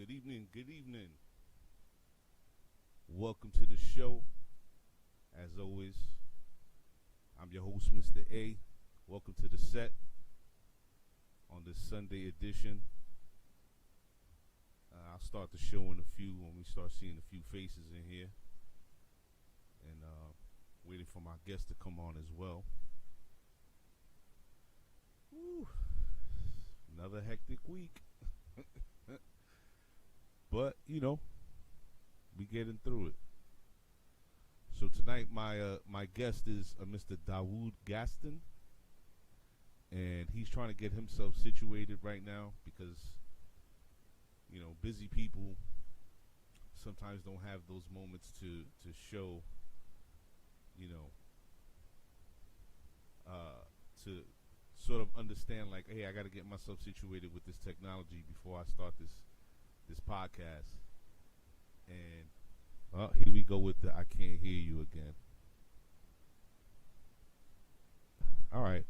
Good evening. Good evening. Welcome to the show. As always, I'm your host, Mr. A. Welcome to the set on this Sunday edition. I'll start the show in a few when we start seeing a few faces in here. And waiting for my guests to come on as well. Woo. Another hectic week. But, we getting through it. So tonight my guest is Mr. Dawud Gaston. And he's trying to get himself situated right now because, busy people sometimes don't have those moments to show, to sort of understand like, hey, I got to get myself situated with this technology before I start this podcast. And here we go with the I can't hear you again. All right,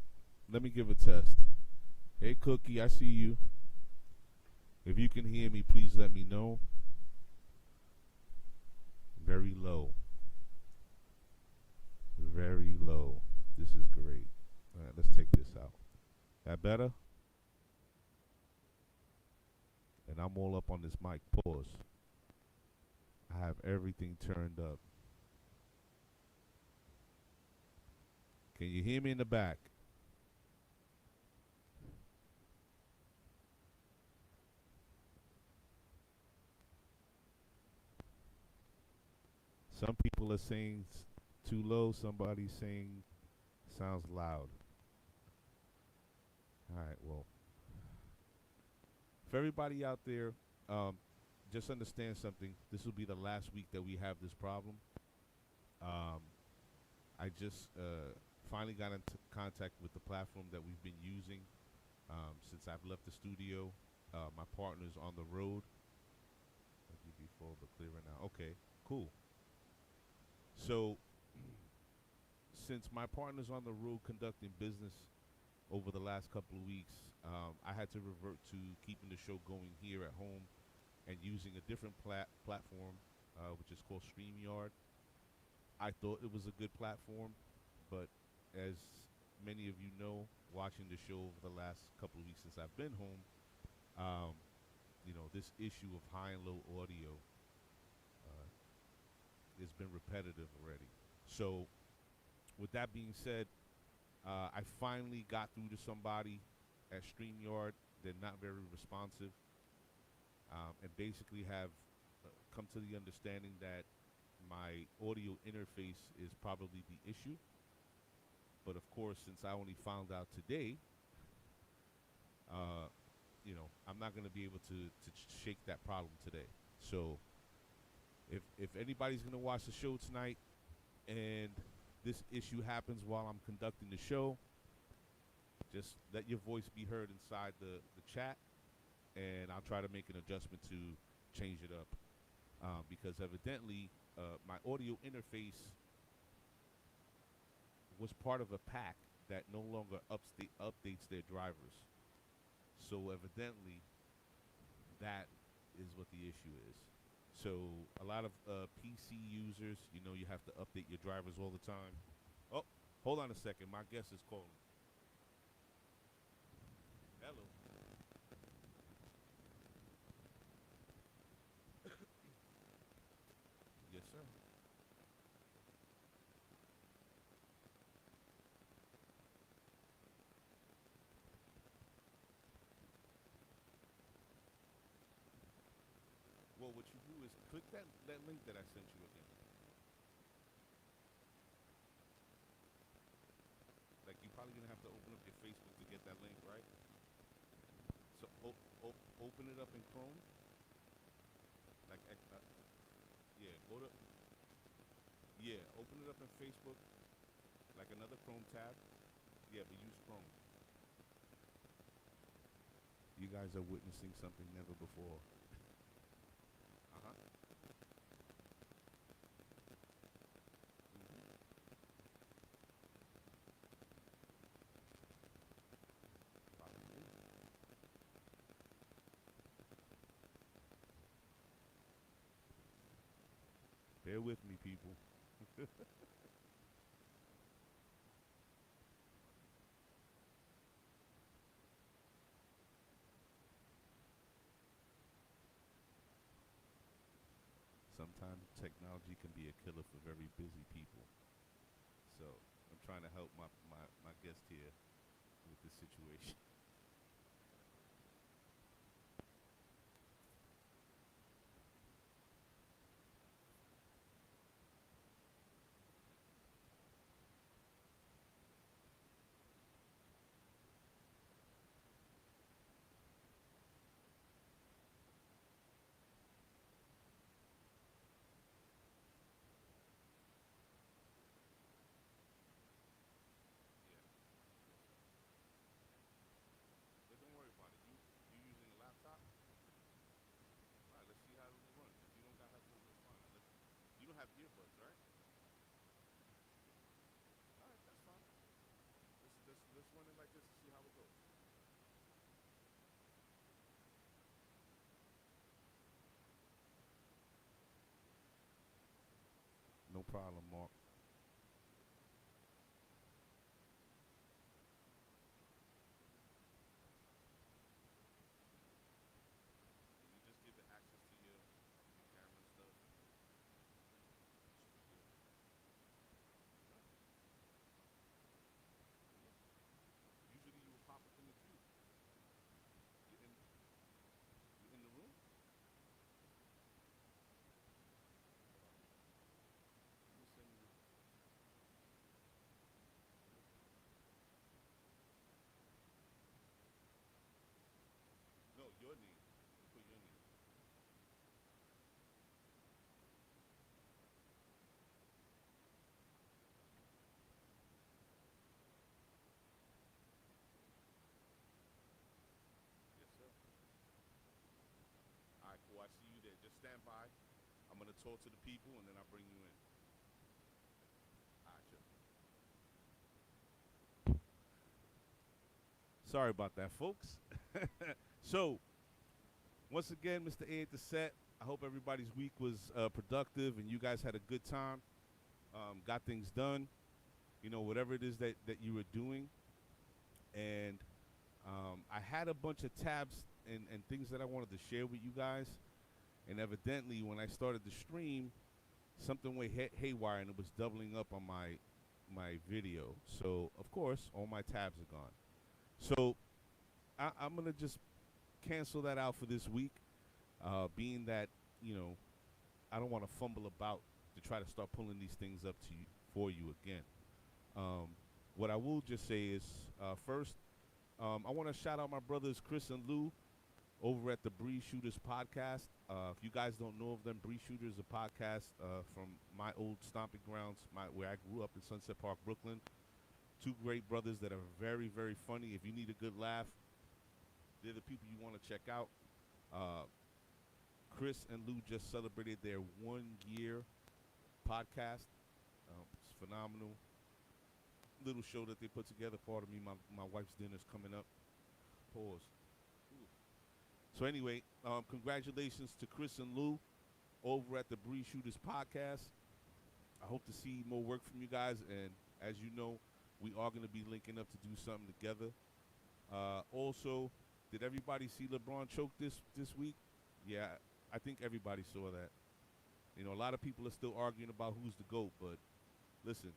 let me give a test. Hey, Cookie, I see you. If you can hear me, please let me know. Very low. Very low. This is great. All right, let's take this out. That better? And I'm all up on this mic. Pause. I have everything turned up. Can you hear me in the back? Some people are saying too low. Somebody's saying sounds loud. All right, well, for everybody out there, just understand something. This will be the last week that we have this problem. I just finally got into contact with the platform that we've been using since I've left the studio. My partner's on the road. Let me be full but clearer now. Okay, cool. So, since my partner's on the road conducting business over the last couple of weeks, I had to revert to keeping the show going here at home and using a different platform, which is called StreamYard. I thought it was a good platform, but as many of you know, watching the show over the last couple of weeks since I've been home, this issue of high and low audio has been repetitive already. So, with that being said, I finally got through to somebody at StreamYard. They're not very responsive, and basically have come to the understanding that my audio interface is probably the issue. But of course, since I only found out today, I'm not going to be able to shake that problem today. So, if anybody's going to watch the show tonight and this issue happens while I'm conducting the show, just let your voice be heard inside the chat, and I'll try to make an adjustment to change it up. Because evidently, my audio interface was part of a pack that no longer updates their drivers. So evidently, that is what the issue is. So a lot of PC users, you have to update your drivers all the time. Oh, hold on a second. My guest is calling. Hello. Yes, sir. Well, what you do is click that link that I sent you again. Like, you're probably going to have to open up your Facebook to get that link, right? So, open it up in Chrome. Like, go to, open it up in Facebook, like another Chrome tab. Yeah, but use Chrome. You guys are witnessing something never before. Uh-huh. Bear with me, people. Sometimes technology can be a killer for very busy people. So I'm trying to help my guest here with this situation. But don't worry about it. You using a laptop? All right, let's see how it runs. If you don't got headphones, that's fine. You don't have earbuds, right? All right, that's fine. Let's run it like this and see how it goes. No problem, Mark. Can you just give the access to your camera and stuff? Should be good. All right. Yeah. Usually you will pop up in the queue. You're in the room? Let me send you. No, your name. You put your name. Yes, sir. All right, cool. I see you there. Just stand by. I'm gonna talk to the people and then I'll bring you in. All right, sure. Sorry about that, folks. So, once again, Mr. A at the set. I hope everybody's week was productive and you guys had a good time. Got things done. You know, whatever it is that you were doing. And I had a bunch of tabs and things that I wanted to share with you guys. And evidently, when I started the stream, something went haywire and it was doubling up on my video. So, of course, all my tabs are gone. So, I'm going to just cancel that out for this week, being that, you know, I don't want to fumble about to try to start pulling these things up to you for you again. What I will just say is, first, I want to shout out my brothers Chris and Lou over at the Bree Shooters podcast. If you guys don't know of them, Bree Shooters is a podcast from my old stomping grounds, where I grew up in Sunset Park, Brooklyn. Two great brothers that are very, very funny. If you need a good laugh, they're the people you want to check out. Chris and Lou just celebrated their 1 year podcast. It's phenomenal. Little show that they put together. Pardon me, my wife's dinner's coming up. Pause. Ooh. So anyway, congratulations to Chris and Lou over at the Bree Shooters podcast. I hope to see more work from you guys, and as you know, we are going to be linking up to do something together. Also, did everybody see LeBron choke this week? Yeah, I think everybody saw that. You know, a lot of people are still arguing about who's the GOAT, but listen,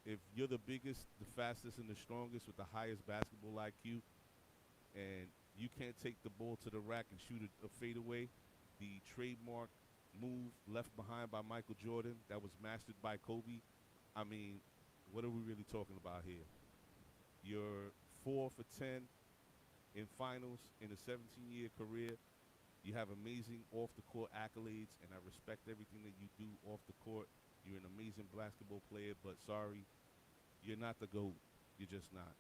if you're the biggest, the fastest, and the strongest with the highest basketball IQ, and you can't take the ball to the rack and shoot a fadeaway, the trademark move left behind by Michael Jordan that was mastered by Kobe, I mean, what are we really talking about here? You're 4 for 10 in finals in a 17-year career. You have amazing off-the-court accolades, and I respect everything that you do off the court. You're an amazing basketball player, but sorry, you're not the GOAT. You're just not.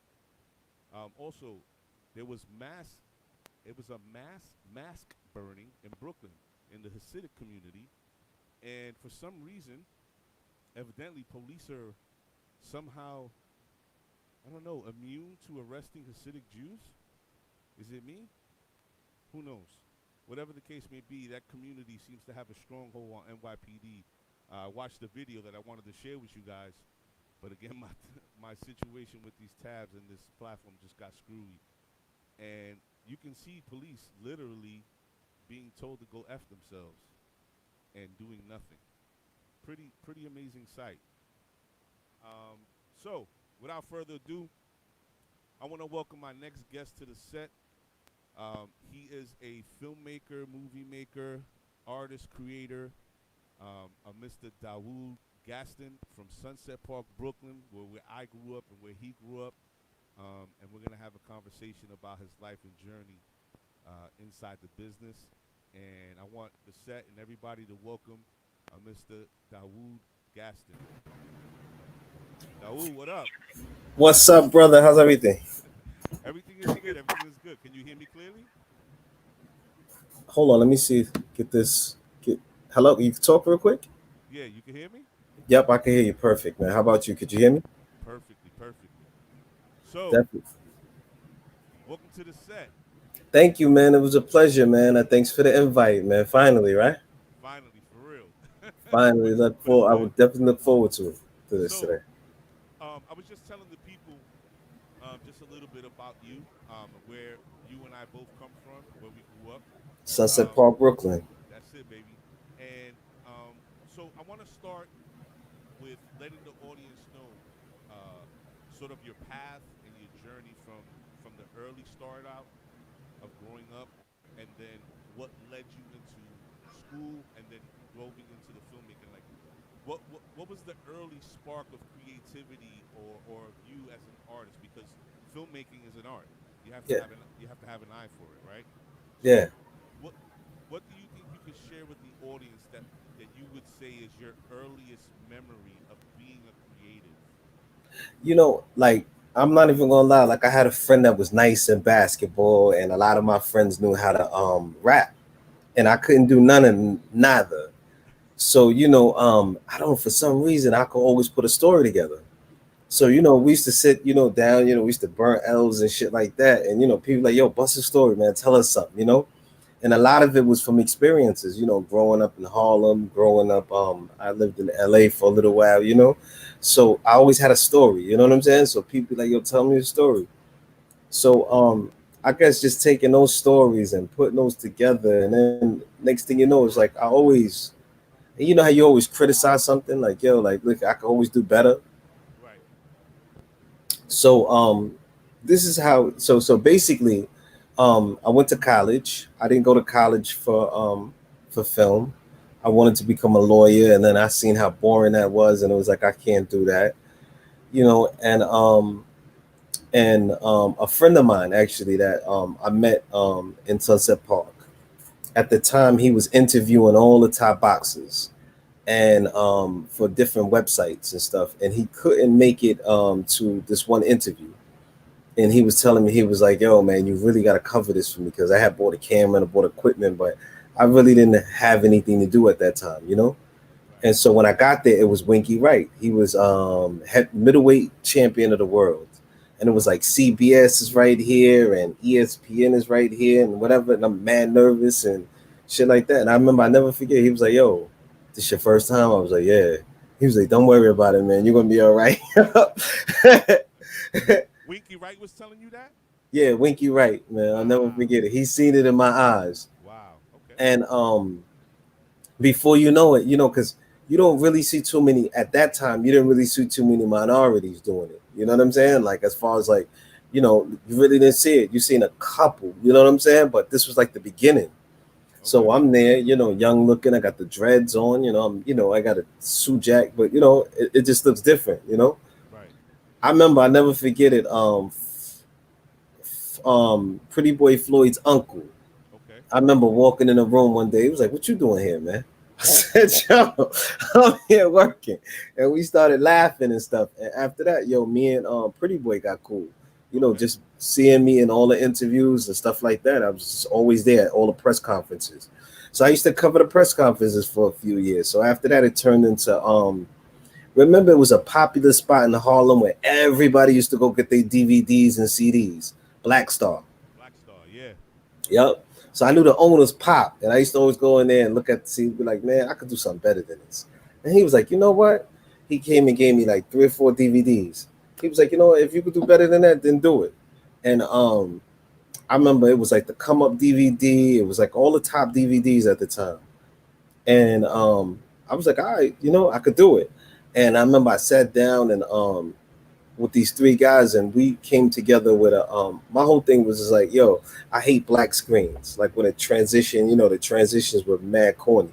Also, it was a mass mask burning in Brooklyn in the Hasidic community, and for some reason, evidently police are somehow, I don't know, immune to arresting Hasidic Jews? Is it me? Who knows? Whatever the case may be, that community seems to have a stronghold on NYPD I watched the video that I wanted to share with you guys, but again, my situation with these tabs and this platform just got screwy, and you can see police literally being told to go f themselves and doing nothing. Pretty amazing sight. So, without further ado, I want to welcome my next guest to the set. He is a filmmaker, movie maker, artist, creator, a Mr. Dawud Gaston from Sunset Park, Brooklyn, where I grew up and where he grew up. And we're going to have a conversation about his life and journey inside the business. And I want the set and everybody to welcome Mr. Dawud Gaston. Dawud, what up? What's up, brother? How's everything? Everything is good. Everything is good. Can you hear me clearly? Hold on, let me see. Get this. Hello, you can talk real quick? Yeah, you can hear me? Yep, I can hear you perfect, man. How about you? Could you hear me? Perfectly, perfectly. So, Definitely. welcome to the set. Thank you, man. It was a pleasure, man. Thanks for the invite, man. Finally, right? Finally, for real. Finally, For I sure. would definitely look forward to this So, today. I was just telling the people just a little bit about you, where you and I both come from, where we grew up. Sunset Um, Park, Brooklyn. that's it, baby. And so I want to start with letting the audience know sort of your path and your journey from the early start out of growing up, and then what led you into school, and then roving into the filmmaking. Like, what was the early spark of creativity or of you as an artist? Because filmmaking is an art. Yeah, You have to have an eye for it, right? yeah. So, what what do you think you could share with the audience that you would say is your earliest memory of being a creative? Like I'm not even gonna lie. Like I had a friend that was nice in basketball, and a lot of my friends knew how to rap, and I couldn't do none of neither. So I don't for some reason I could always put a story together. So we used to sit down, we used to burn L's and shit like that, and people like, yo, bust a story, man, tell us something. And a lot of it was from experiences, growing up in Harlem, growing up. I lived in LA for a little while. So I always had a story, you know what I'm saying? So people be like, yo, tell me a story. So I guess just taking those stories and putting those together, and then next thing you know, it's like and you know how you always criticize something, like, yo, like, look, I could always do better. Right. So this is how. So basically, I went to college. I didn't go to college for film. I wanted to become a lawyer, and then I seen how boring that was, and it was like I can't do that. And a friend of mine actually that I met in Sunset Park. At the time, he was interviewing all the top boxers and for different websites and stuff, and he couldn't make it to this one interview. And he was telling me, he was like, yo, man, you really got to cover this for me, because I had bought a camera and I bought equipment, but I really didn't have anything to do at that time. Right. And so when I got there, it was Winky Wright. He was middleweight champion of the world. And it was like CBS is right here and ESPN is right here and whatever. And I'm mad nervous and shit like that. And I remember, I never forget, he was like, yo, this your first time? I was like, yeah. He was like, don't worry about it, man. You're going to be all right. Winky Wright was telling you that? Yeah, Winky Wright, man. I'll never Wow. forget it. He's seen it in my eyes. Wow. Okay. And before you know it, because you don't really see too many at that time. You didn't really see too many minorities doing it. You know what I'm saying? Like, as far as like, you really didn't see it. You seen a couple. You know what I'm saying? But this was like the beginning. Okay. So I'm there, young looking. I got the dreads on. I got a suit jack, but it just looks different. Right. I remember, I never forget it. Pretty Boy Floyd's uncle. Okay. I remember walking in the room one day. He was like, "What you doing here, man?" I said, "Yo, I'm here working," and we started laughing and stuff. And after that, yo, me and Pretty Boy got cool. Okay. Just seeing me in all the interviews and stuff like that. I was just always there at all the press conferences. So I used to cover the press conferences for a few years. So after that, it turned into remember, it was a popular spot in Harlem where everybody used to go get their DVDs and CDs. Black Star. Black Star. Yeah. Yep. So I knew the owners Pop, and I used to always go in there and look at the CD, be like, man, I could do something better than this. And he was like, you know what? He came and gave me like 3 or 4 DVDs. He was like, you know what? If you could do better than that, then do it. And I remember it was like the Come Up DVD. It was like all the top DVDs at the time. And I was like, all right, I could do it. And I remember I sat down and with these 3 guys, and we came together with a my whole thing was just like, yo, I hate black screens. Like when it transition, the transitions were mad corny.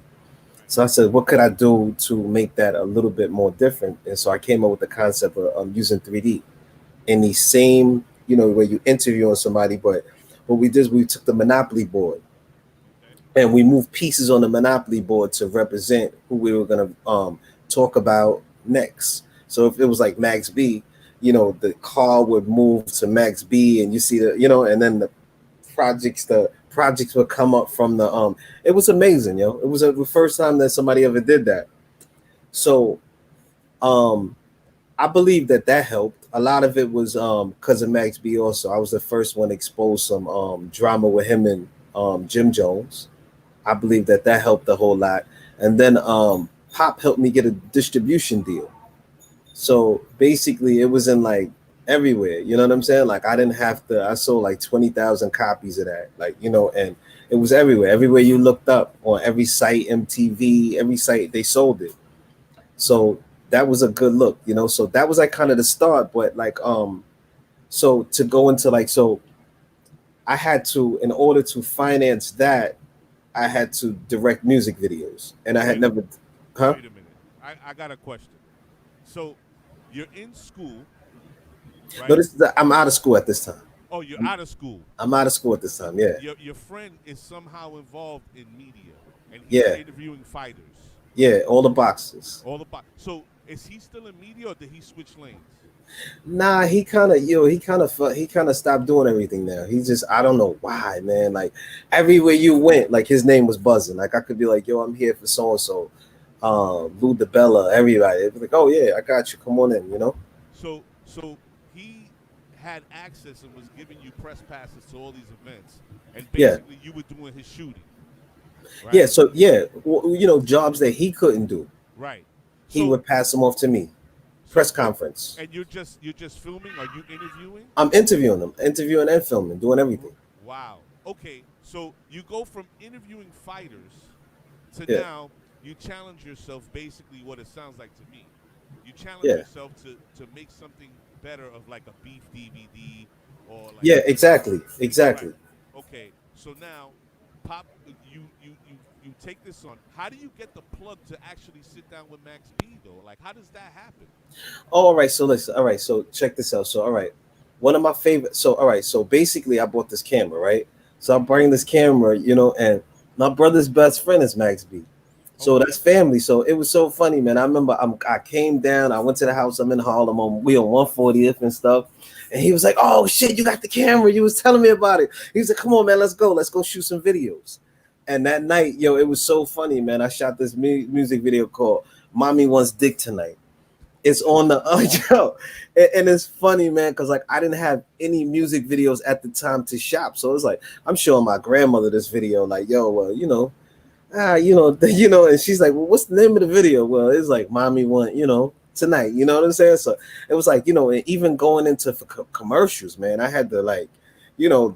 So I said, what could I do to make that a little bit more different? And so I came up with the concept of using 3D in the same, where you interview on somebody. But what we did is we took the Monopoly board Okay. and we moved pieces on the Monopoly board to represent who we were going to talk about next. So if it was like Max B, the car would move to Max B, and you see and then the projects would come up from the It was amazing, yo. It was the first time that somebody ever did that. So um I believe that helped. A lot of it was because of Max B. Also, I was the first one to expose some drama with him and Jim Jones. I believe that helped a whole lot. And then Pop helped me get a distribution deal. So basically, it was in like everywhere. You know what I'm saying? Like I didn't have to. I sold like 20,000 copies of that. Like and it was everywhere. Everywhere you looked up on every site, MTV, every site they sold it. So that was a good look. So that was like kind of the start. But like so to go into like I had to, in order to finance that, I had to direct music videos, and I had Wait, never, huh? wait a minute. I got a question. So you're in school, No, right? this is I'm out of school at this time. Oh, you're I'm, out of school. I'm out of school at this time. Yeah, Your friend is somehow involved in media, and he's yeah, interviewing fighters. yeah. All the boxes. All about. So is he still in media, or did he switch lanes? Nah, he kind of stopped doing everything now. He just, I don't know why, man. Like everywhere you went, like his name was buzzing. Like I could be like, yo, I'm here for so and so, Lou DeBella, everybody. It'd be like, oh yeah, I got you. Come on in. So he had access and was giving you press passes to all these events, and Yeah, basically you were doing his shooting, yeah. right? So yeah, well, jobs that he couldn't do, Right. he So would pass them off to me. Press conference. and you're just filming. Are you interviewing? I'm interviewing them, interviewing and filming, doing everything. Wow. Okay. So you go from interviewing fighters to Yeah, now you challenge yourself. Basically, what it sounds like to me, you challenge yeah, yourself to make something better of like a beef DVD or like yeah. Exactly, right. exactly. Okay. So now, pop, you take this on. How do you get the plug to actually sit down with Max B though? Like, how does that happen? Oh, all right. So listen. All right. So check this out. So all right, one of my favorite. So all right. So basically, I bought this camera, right? So I'm bringing this camera, and my brother's best friend is Max B. So that's Okay. family. So it was so funny, man. I remember I came down. I went to the house. I'm in Harlem. We on 140th and stuff. And he was like, "Oh shit, you got the camera." You was telling me about it. He was like, "Come on, man. Let's go. Let's go shoot some videos." And that night, yo, it was so funny, man. I shot this music video called "Mommy Wants Dick Tonight." It's on the yo, and it's funny, man, because like I didn't have any music videos at the time to shop, so it's like I'm showing my grandmother this video, like, yo, well, and she's like, well, what's the name of the video? Well, it's like "Mommy Want," tonight. You know what I'm saying? So it was like, and even going into commercials, man, I had to like,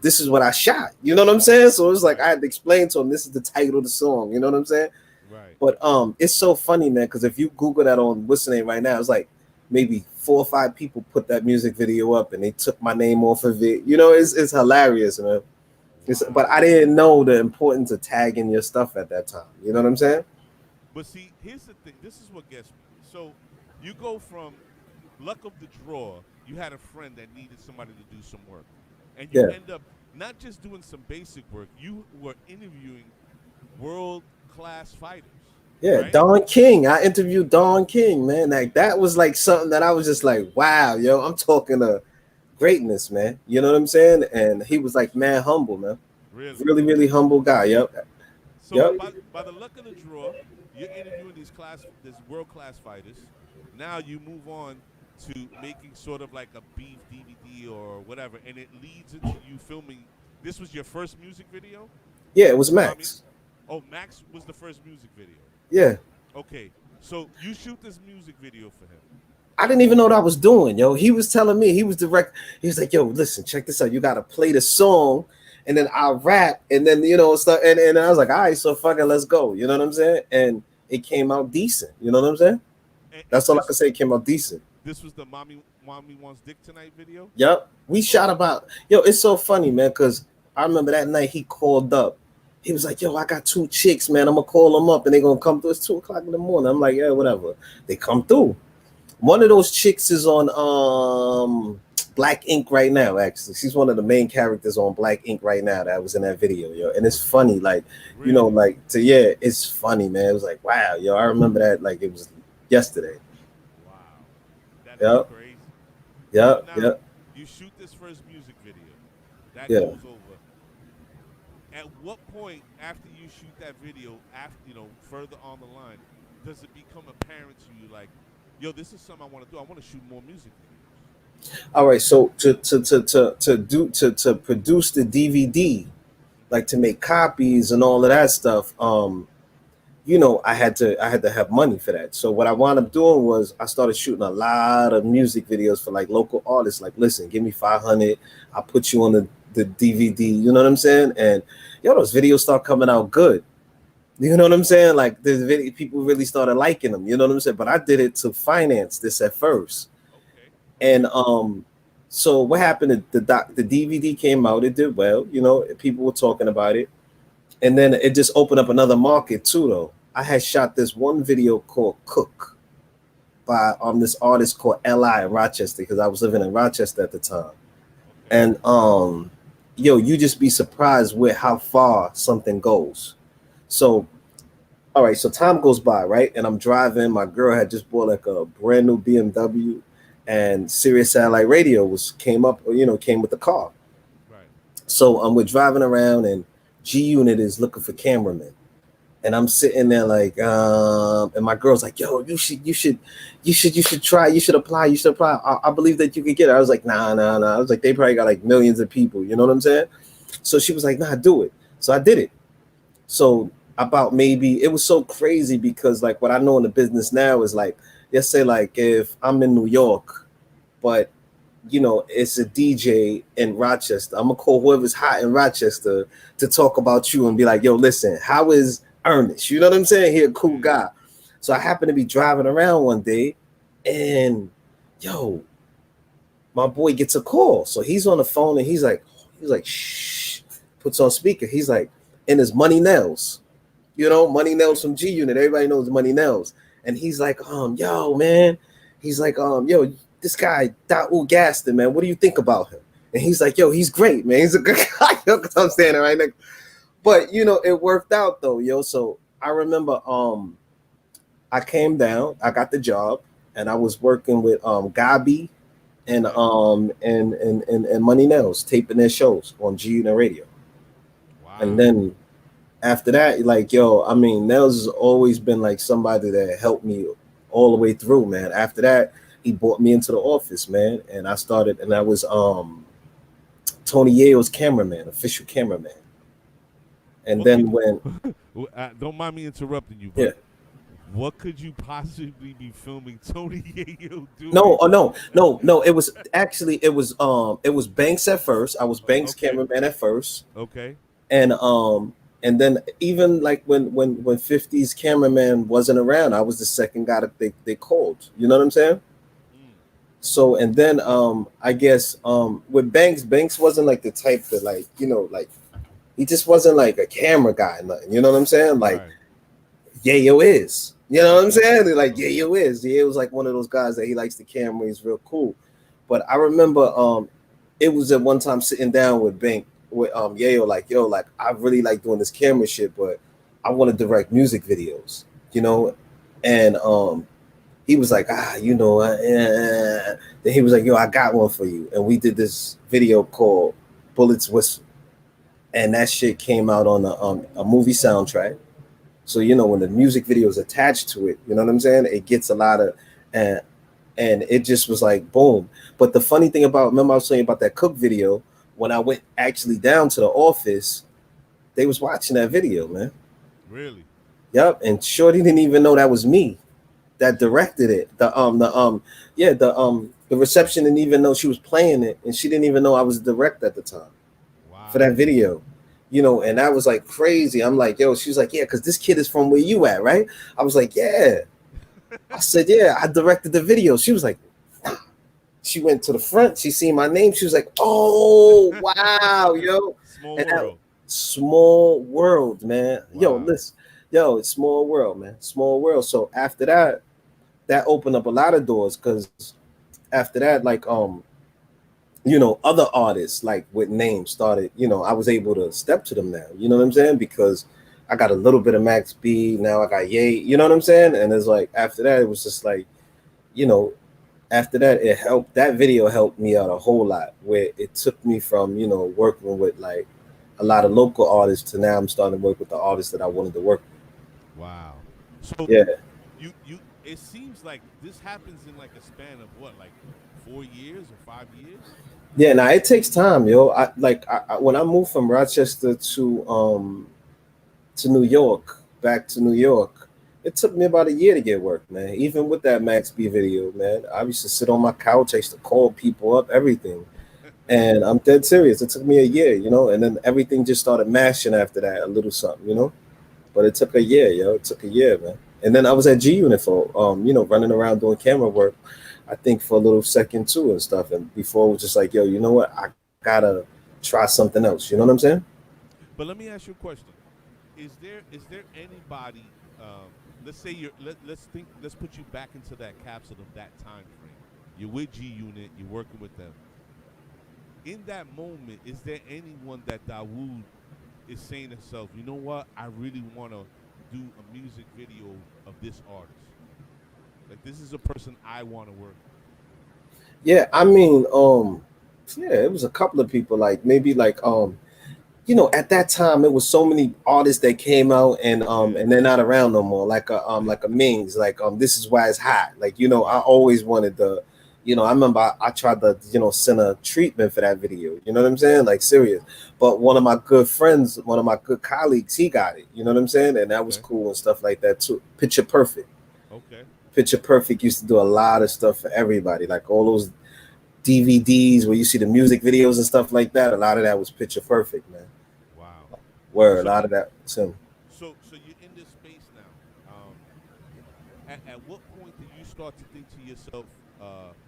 this is what I shot. You know what I'm saying? So it was like Right. I had to explain to him this is the title of the song. You know what I'm saying? Right. But it's so funny, man, because if you Google that on what's the name right now, it's like maybe 4 or 5 people put that music video up and they took my name off of it. It's hilarious, man. But I Wow. didn't know the importance of tagging your stuff at that time. You know what I'm saying? But see, here's the thing. This is what gets me. So you go from luck of the draw. You had a friend that needed somebody to do some work, and you Yeah. end up not just doing some basic work. You were interviewing world class fighters, Yeah, right? Don King. I interviewed Don King, man. Like that was like something that I was just like, wow, yo, I'm talking to greatness, man. You know what I'm saying? And he was like, man, humble, man. Really. Really, really humble guy. Yep. So Yep. by the luck of the draw, you're interviewing these world class fighters. Now you move on to making sort of like a beef DVD or whatever, and it leads into you filming. This was your first music video, Yeah, it was Mommy. Max. Oh, Max was the first music video. Yeah. Okay, So you shoot this music video for him. I didn't even know what I was doing, yo. He was telling me, he was direct. He was like, yo, listen, check this out. You got to play the song and then I'll rap. And then, stuff. And I was like, all right, so fuck it, let's go. You know what I'm saying? And it came out decent. You know what I'm saying? And That's all I can say. It came out decent. This was the Mommy Wants Dick Tonight video? Yep. We shot about, it's so funny, man, because I remember that night he called up. He was like, yo, I got 2 chicks, man. I'm going to call them up and they're going to come through. It's 2 o'clock in the morning. I'm like, yeah, whatever. They come through. One of those chicks is on Black Ink right now, actually. She's one of the main characters on Black Ink right now that was in that video, yo. And it's funny, like, Really? it's funny, man. It was like, wow, yo, I remember that like it was yesterday. Wow. That is Yep. crazy. Yep. So now, Yep. you shoot this first music video. That Yeah. goes over. At what point after you shoot that video, further on the line, does it become apparent to you like, yo, this is something I want to do. I want to shoot more music videos. All right, so to produce the DVD, like to make copies and all of that stuff, I had to have money for that. So what I wound up doing was I started shooting a lot of music videos for like local artists. Like, listen, give me 500, I'll put you on the DVD. You know what I'm saying? And those videos start coming out good. You know what I'm saying? Like the video, people really started liking them. You know what I'm saying? But I did it to finance this at first. Okay. And so what happened? The DVD came out. It did well. People were talking about it, and then it just opened up another market too. Though I had shot this one video called "Cook" by this artist called Li in Rochester, because I was living in Rochester at the time. Okay. And you just be surprised with how far something goes. So, all right, so time goes by, right? And I'm driving. My girl had just bought like a brand new BMW, and Sirius Satellite Radio came with the car. Right. So we're driving around, and G Unit is looking for cameramen, and I'm sitting there like, and my girl's like, yo, you should try, you should apply. I believe that you could get it. I was like, nah. I was like, they probably got like millions of people. You know what I'm saying? So she was like, nah, do it. So I did it. So it was so crazy because like what I know in the business now is like, let's say like if I'm in New York, but it's a DJ in Rochester, I'm gonna call whoever's hot in Rochester to talk about you and be like, yo, listen, how is Ernest? You know what I'm saying? He a cool guy. So I happened to be driving around one day, and my boy gets a call. So he's on the phone and he's like, shh, puts on speaker. He's like, and it's Money Nels. Money Nels from G Unit. Everybody knows Money Nels. And he's like, yo, man. He's like, yo, this guy, Dawud Gaston, man, what do you think about him? And he's like, yo, he's great, man. He's a good guy. Because I'm standing right next. But, it worked out, though, yo. So I remember I came down. I got the job. And I was working with Gabi and Money Nels, taping their shows on G Unit Radio. Wow. And then after that, like, Nels has always been like somebody that helped me all the way through, man. After that, he brought me into the office, man. And I was Tony Yayo's cameraman, official cameraman. And then when don't mind me interrupting you, but yeah. What could you possibly be filming Tony Yayo doing? No. It was Banks at first. I was Banks' cameraman at first. Okay. And then even like when 50's cameraman wasn't around, I was the second guy that they called. You know what I'm saying? So and then I guess with Banks wasn't like the type that like he just wasn't like a camera guy, nothing. You know what I'm saying? Like right. Yayo is. You know what I'm saying? Like Yayo is. Yayo was like one of those guys that he likes the camera. He's real cool. But I remember it was at one time sitting down with Yayo, like, yo, like I really like doing this camera shit, but I want to direct music videos, and he was like, then he was like, yo, I got one for you, and we did this video called Bullets Whistle, and that shit came out on a movie soundtrack. So when the music video is attached to it, you know what I'm saying, it gets a lot of and it just was like boom. But the funny thing remember I was saying about that Cook video. When I went actually down to the office, they was watching that video, man. Really? Yep. And Shorty didn't even know that was me. that directed it. The reception didn't even know she was playing it, and she didn't even know I was the director at the time for that Wow. video. And that was like crazy. I'm like, yo, she was like, yeah, because this kid is from where you at, right? I was like, yeah. I said, yeah, I directed the video. She was like, she went to the front. She seen my name. She was like, "Oh, wow, yo!" Small And that world. small world, man. Yo, Wow. listen, yo, it's small world, man. Small world. So after that, that opened up a lot of doors because after that, like, other artists like with names started. I was able to step to them now. You know what I'm saying? Because I got a little bit of Max B. Now I got Ye. You know what I'm saying? And it's like after that, it was just like, you know, after that it helped that video helped me out a whole lot where it took me from working with like a lot of local artists to now I'm starting to work with the artists that I wanted to work Wow. So with. Yeah, you it seems like this happens in like a span of what, like 4 years or 5 years? yeah. Now it takes time, yo. When I moved from Rochester to New York, back to New York, it took me about a year to get work, man. Even with that Max B video, man, I used to sit on my couch. I used to call people up, everything. And I'm dead serious. It took me a year, and then everything just started mashing after that, a little something. But it took a year, yo. It took a year, man. And then I was at G Unit for, running around doing camera work. I think for a little second too and stuff. And before it was just like, yo, you know what? I gotta try something else. You know what I'm saying? But let me ask you a question. Is there anybody, let's say let's put you back into that capsule of that time frame. You're with G Unit, you're working with them. In that moment, is there anyone that Dawood is saying to himself, you know what, I really want to do a music video of this artist? Like, this is a person I want to work with. Yeah, I mean, yeah, it was a couple of people, like maybe like at that time it was so many artists that came out Yeah. and they're not around no more, like a Mings, like this is why it's hot. Like, I Right. always wanted the I remember I tried to, send a treatment for that video. You know what I'm saying? Like serious. But one of my good friends, one of my good colleagues, he got it. You know what I'm saying? And that was Okay. cool and stuff like that too. Picture Perfect. Okay. Picture Perfect used to do a lot of stuff for everybody, like all those DVDs where you see the music videos and stuff like that. A lot of that was Picture Perfect, man. Wow. Word, a So lot of that was him. so you're in this space now. At what point do you start to think to yourself,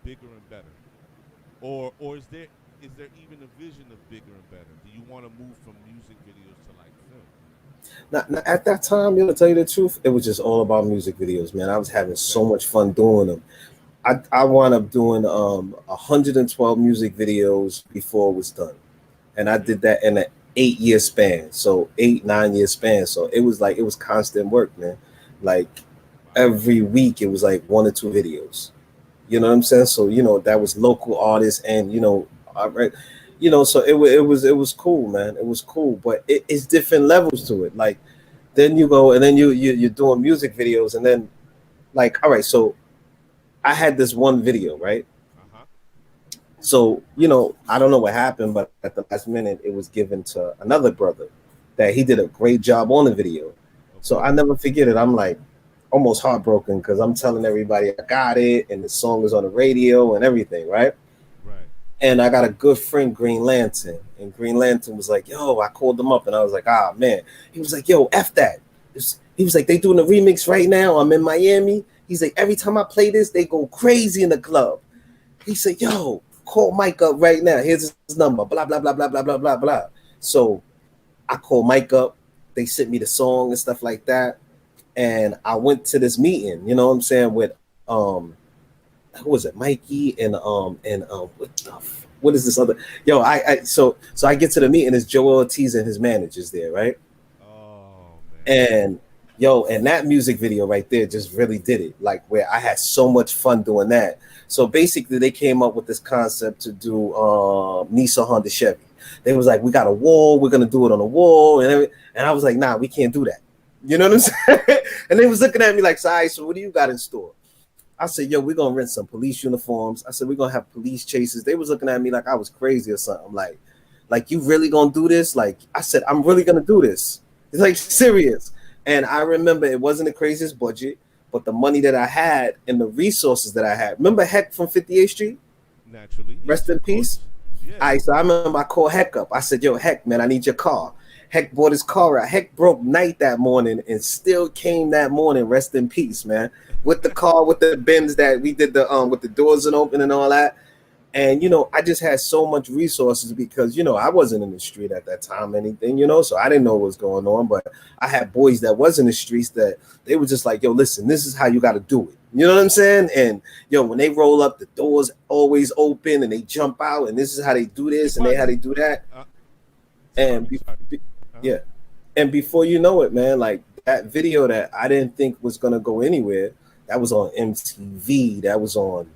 bigger and better, or is there even a vision of bigger and better? Do you want to move from music videos to like film? Now, at that time, to tell you the truth, it was just all about music videos, man. I was having Okay. so much fun doing them. I wound up doing 112 music videos before it was done, and I Okay. did that in an 8 year span, so 8 9 year span. So it was like it was constant work, man. Like Wow. every week, it was like one or two videos. You know what I'm saying? So that was local artists, and I read, so it was cool, man. It was cool, but it's different levels to it. Like then you go and then you're doing music videos, and then like all right, so I had this one video, right? Uh huh. So I don't know what happened, but at the last minute, it was given to another brother that he did a great job on the video. So Okay. I never forget it. I'm like almost heartbroken because I'm telling everybody I got it, and the song is on the radio and everything, right? Right. And I got a good friend, Green Lantern. And Green Lantern was like, yo, I called him up and I was like, ah, man. He was like, yo, F that. He was like, they doing a remix right now. I'm in Miami. He's like, every time I play this, they go crazy in the club. He said, yo, call Mike up right now. Here's his number, blah, blah, blah, blah, blah, blah, blah, blah. So I called Mike up. They sent me the song and stuff like that. And I went to this meeting, you know what I'm saying, with who was it, Mikey and what is this other so I get to the meeting, it's Joe Ortiz and his managers there, right? Oh man. And and that music video right there just really did it, like where I had so much fun doing that. So basically they came up with this concept to do Nissan Honda Chevy. They was like, we got a wall, we're gonna do it on a wall and I was like, nah, we can't do that. You know what I'm saying? And they was looking at me like, so what do you got in store? I said, yo, we're gonna rent some police uniforms. I said, we're gonna have police chases. They was looking at me like I was crazy or something. Like you really gonna do this? Like I said, I'm really gonna do this. It's like serious. And I remember it wasn't the craziest budget, but the money that I had and the resources that I had. Remember Heck from 58th Street? Naturally, Rest yes, in of peace. course. Yeah. All right, so I remember I called Heck up. I said, "Yo, Heck, man, I need your car." Heck bought his car out. Heck broke night that morning and still came that morning. Rest in peace, man. With the car, with the bins that we did the with the doors and open and all that. And I just had so much resources because I wasn't in the street at that time, anything, so I didn't know what was going on. But I had boys that was in the streets that they were just like, "Yo, listen, this is how you got to do it." You know what I'm saying? And when they roll up, the doors always open and they jump out, and this is how they do this and they how they do that. And Uh-huh. yeah, and before you know it, man, like that video that I didn't think was gonna go anywhere, that was on MTV, that was on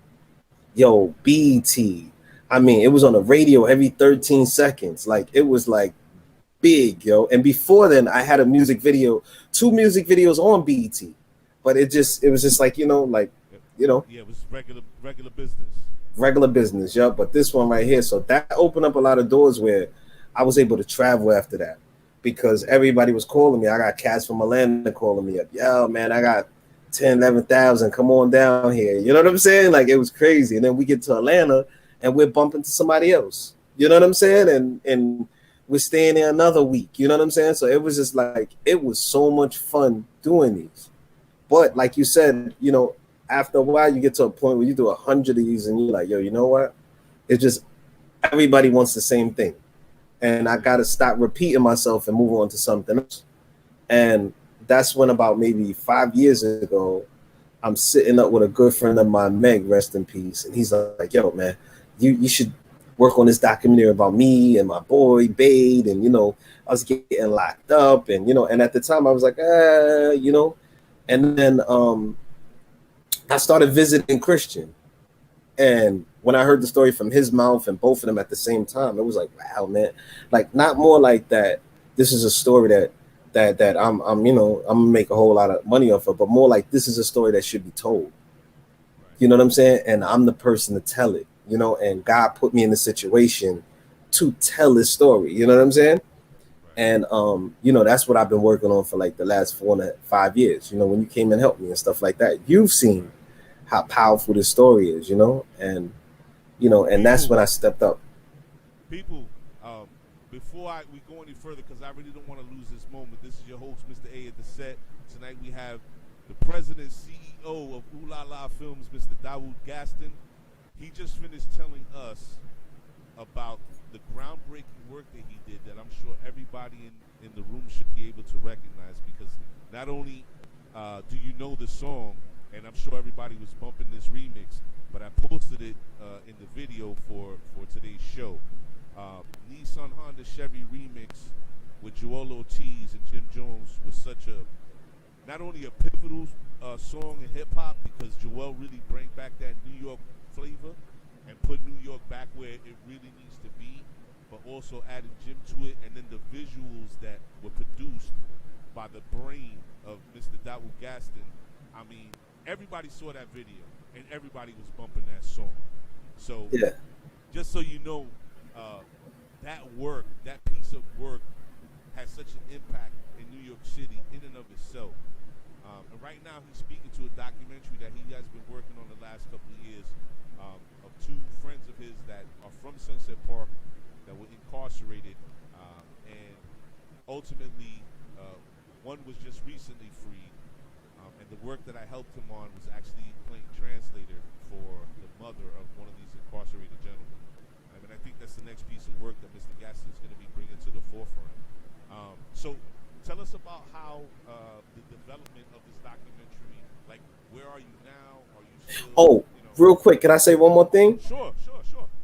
BT. I mean, it was on the radio every 13 seconds. Like it was like big, yo. And before then, I had a music video, 2 music videos on BT, but it was just like Yeah, it was regular business. regular business, yo. But this one right here, so that opened up a lot of doors where I was able to travel after that because everybody was calling me. I got cats from Atlanta calling me up. Yo, man, I got 10, 11,000. Come on down here. You know what I'm saying? Like it was crazy. And then we get to Atlanta and we're bumping to somebody else. You know what I'm saying? And we're staying there another week. You know what I'm saying? So it was just like it was so much fun doing these. But like you said, after a while you get to a point where you do 100 of these and you're like, yo, you know what? It's just everybody wants the same thing. And I gotta stop repeating myself and move on to something else. And that's when about maybe 5 years ago, I'm sitting up with a good friend of mine, Meg, rest in peace. And he's like, yo, man, you should work on this documentary about me and my boy, Bade. And, I was getting locked up. And, and at the time I was like, and then I started visiting Christian. And when I heard the story from his mouth and both of them at the same time, it was like, wow, man, like not more like that. This is a story that I'm gonna make a whole lot of money off of, but more like this is a story that should be told. Right. You know what I'm saying? And I'm the person to tell it. And God put me in the situation to tell this story. You know what I'm saying? Right. And that's what I've been working on for like the last 4.5 years. When you came and helped me and stuff like that, you've seen how powerful this story is, and and that's when I stepped up. People, before we go any further, because I really don't want to lose this moment. This is your host, Mr. A, at the set. Tonight we have the president, CEO of OooLaLa Films, Mr. Dawud Gaston. He just finished telling us about the groundbreaking work that he did that I'm sure everybody in the room should be able to recognize, because not only do you know the song, and I'm sure everybody was bumping this remix, but I posted it in the video for today's show. Nissan Honda Chevy remix with Joel Ortiz and Jim Jones was such a, not only a pivotal song in hip hop, because Joel really bring back that New York flavor and put New York back where it really needs to be, but also adding Jim to it, and then the visuals that were produced by the brain of Mr. Dawud Gaston. I mean, everybody saw that video and everybody was bumping that song. So yeah, just so you know, that piece of work has such an impact in New York City in and of itself. And right now he's speaking to a documentary that he has been working on the last couple of years, of 2 friends of his that are from Sunset Park that were incarcerated, and ultimately one was just recently freed. And the work that I helped him on was actually playing translator for the mother of one of these incarcerated gentlemen. And I think that's the next piece of work that Mr. Gaston is going to be bringing to the forefront. So tell us about how the development of this documentary, like where are you now? Are you still, real quick, can I say one more thing? Sure.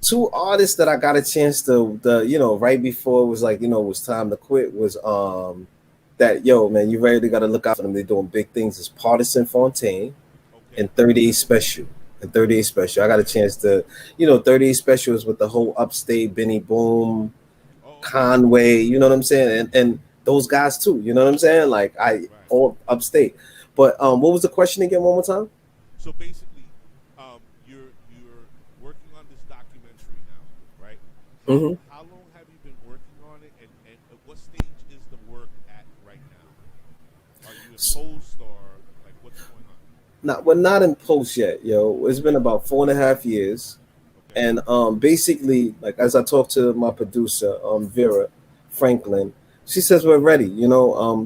2 artists that I got a chance to, right before it was like, it was time to quit was that, yo, man, you really got to look out for them. They're doing big things. It's Partisan Fontaine and 38 Special. And 38 Special. I got a chance to, 38 Special is with the whole Upstate, Benny Boom, Conway, you know what I'm saying? And those guys too, you know what I'm saying? Like all Upstate. But what was the question again one more time? So basically, you're working on this documentary now, right? How long have you been working on it, and at what stage is the work at right now? Are you a post or like what's going on? Not we're not in post yet, yo. It's been Okay. about 4.5 years. Okay. And basically, like as I talked to my producer, Vera Franklin, she says we're ready,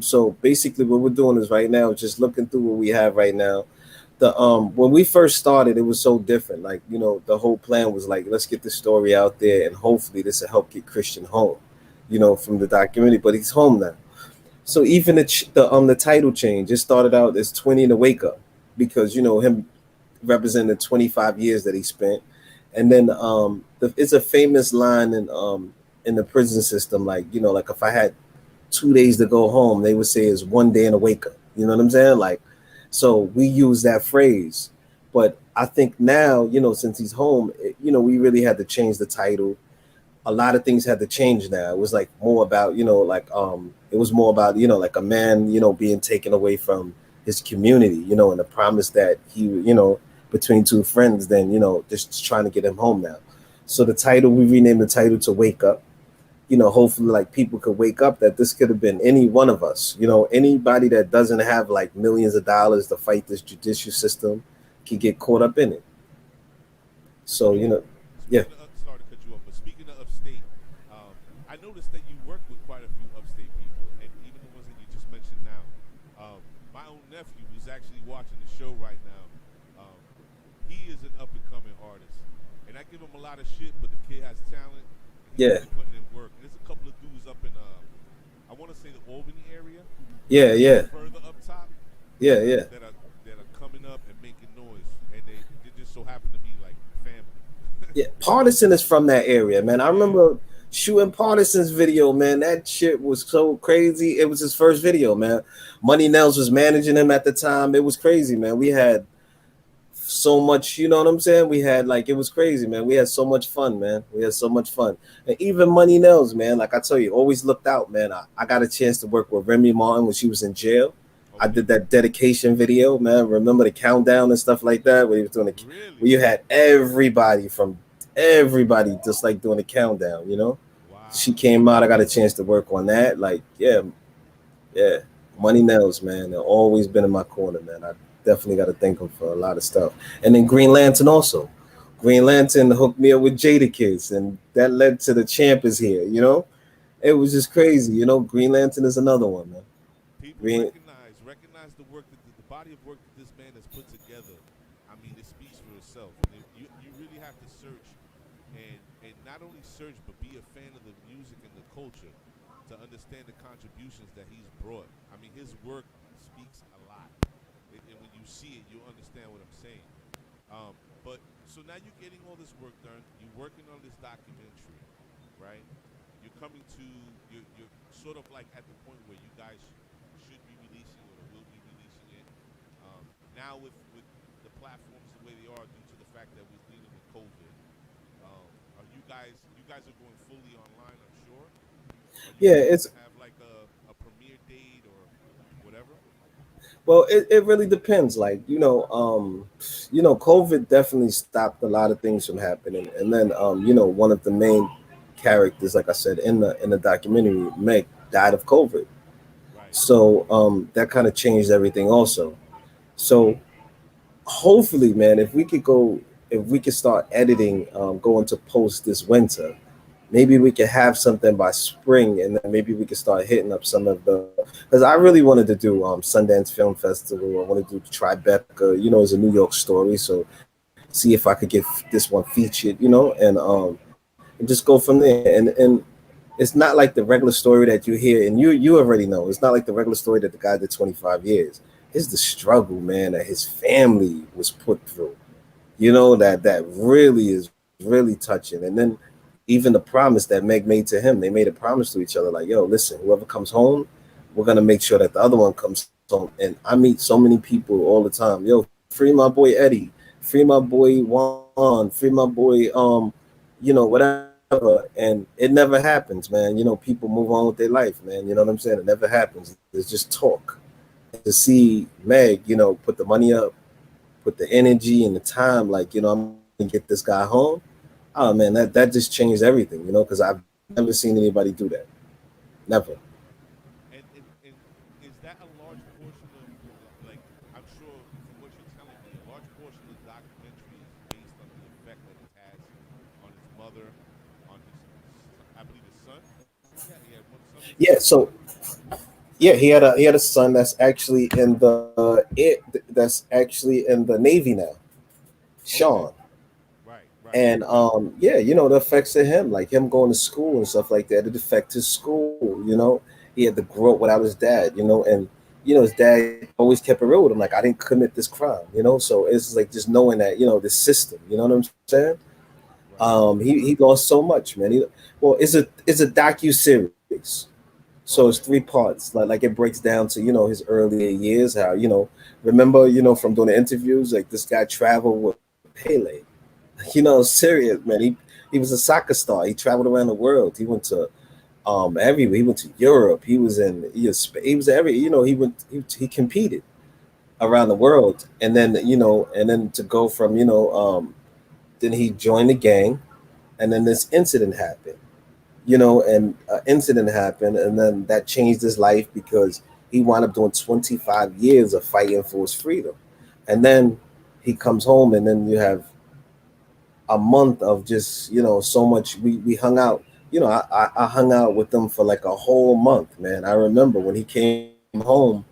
So basically what we're doing is right now just looking through what we have right now. The when we first started, it was so different. Like, the whole plan was like, let's get the story out there and hopefully this will help get Christian home, from the documentary. But he's home now. So even the title change, it started out as 20 to wake up because him representing the 25 years that he spent. And then it's a famous line in the prison system, like, like if I had 2 days to go home, they would say is one day in a wake up. You know what I'm saying? Like, so we use that phrase. But I think now, since he's home, we really had to change the title. A lot of things had to change now. It was like more about, like it was more about, like a man, being taken away from his community, and the promise that he, between two friends, then, just trying to get him home now. So the title, we renamed the title to Wake Up. Hopefully like people could wake up that this could have been any one of us. Anybody that doesn't have like millions of dollars to fight this judicial system can get caught up in it. So, Speaking yeah, speaking of, sorry to cut you off, but speaking of upstate, I noticed that you work with quite a few upstate people, and even the ones that you just mentioned now. My own nephew, who's actually watching the show right now, um, he is an up and coming artist, and I give him a lot of shit, but the kid has talent, and he's yeah, really putting in work. And there's a couple of dudes up in, I want to say the Albany area, yeah, a little yeah, further up top, yeah, yeah. that are coming up and making noise, and they just so happen to be like family. Yeah, Partisan is from that area, man. I Yeah. remember shooting Partisan's video, man. That shit was so crazy. It was his first video, man. Money Nels was managing him at the time. It was crazy, man. We had so much, you know what I'm saying? We had like it was crazy, man. We had so much fun, man. We had so much fun. And even Money Nels, man, like I tell you, always looked out, man. I got a chance to work with Remy Martin when she was in jail. I Okay. did that dedication video, man. Remember the countdown and stuff like that, where he was doing where Really? you had everybody just like doing the countdown. She Wow. came out. I got a chance to work on that. Like, yeah, yeah. Money Nails, man. They've always been in my corner, man. I definitely got to thank them for a lot of stuff. And then Green Lantern also. Green Lantern hooked me up with Jada Kids, and that led to the champ is here. It was just crazy. Green Lantern is another one, man. People Green, recognize the work that the body of work that this man has put together. I mean, it speaks for itself, and you really have to search and not only search but be a fan of the music and the culture to understand the contributions that he's brought. I mean, his work speaks a lot, and when you see it, you'll understand what I'm saying. But so now you're getting all this work done. You're working on this documentary, right? You're coming to you're sort of like at the point where you guys should be releasing it or will be releasing it. Now with the platforms the way they are due to the fact that we're dealing with COVID, are you guys are going fully online? I'm sure. Are you yeah, guys it's gonna have like a premiere date or whatever? well, it really depends. Like, COVID definitely stopped a lot of things from happening. And then one of the main characters, like I said, in the documentary, Meg, died of COVID. Right. So that kind of changed everything also. So hopefully, man, if we could start editing, going to post this winter, maybe we could have something by spring, and then maybe we could start hitting up some of the. Because I really wanted to do Sundance Film Festival. I want to do Tribeca. It's a New York story, so see if I could get this one featured. And just go from there. And it's not like the regular story that you hear, and you already know. It's not like the regular story that the guy did 25 years. It's the struggle, man, that his family was put through. That really is really touching. And then even the promise that Meg made to him, they made a promise to each other, like, yo, listen, whoever comes home, we're gonna make sure that the other one comes home. And I meet so many people all the time. Yo, free my boy Eddie, free my boy Juan, free my boy whatever. And it never happens, man. People move on with their life, man. You know what I'm saying? It never happens. There's just talk. And to see Meg, put the money up, put the energy and the time, like, I'm gonna get this guy home. Oh man, that just changed everything, because I've never seen anybody do that. Never. And is that a large portion of like I'm sure from what you're telling large portion of the documentary is based on the effect that it has on his mother, on his, I believe his son. He had one son with him. Yeah, so yeah, he had a son that's actually in that's actually in the Navy now, Okay. Sean. Right. Right. And yeah, the effects of him, like him going to school and stuff like that, it affected his school. He had to grow up without his dad, and his dad always kept it real with him, like, I didn't commit this crime. So it's like just knowing that, the system, you know what I'm saying? Right. He lost so much, man. Well, it's a docu-series. So it's three Okay. parts. Like it breaks down to, his earlier years, how, remember, from doing the interviews, like this guy traveled with Pele. Serious, man. He was a soccer star. He traveled around the world. He went to everywhere. He went to Europe. He was every, he competed around the world. And then to go from, then he joined the gang, and then this incident happened. And an incident happened, and then that changed his life because he wound up doing 25 years of fighting for his freedom. And then he comes home, and then you have a month of just, so much. We hung out. I hung out with them for like a whole month, man. I remember when he came home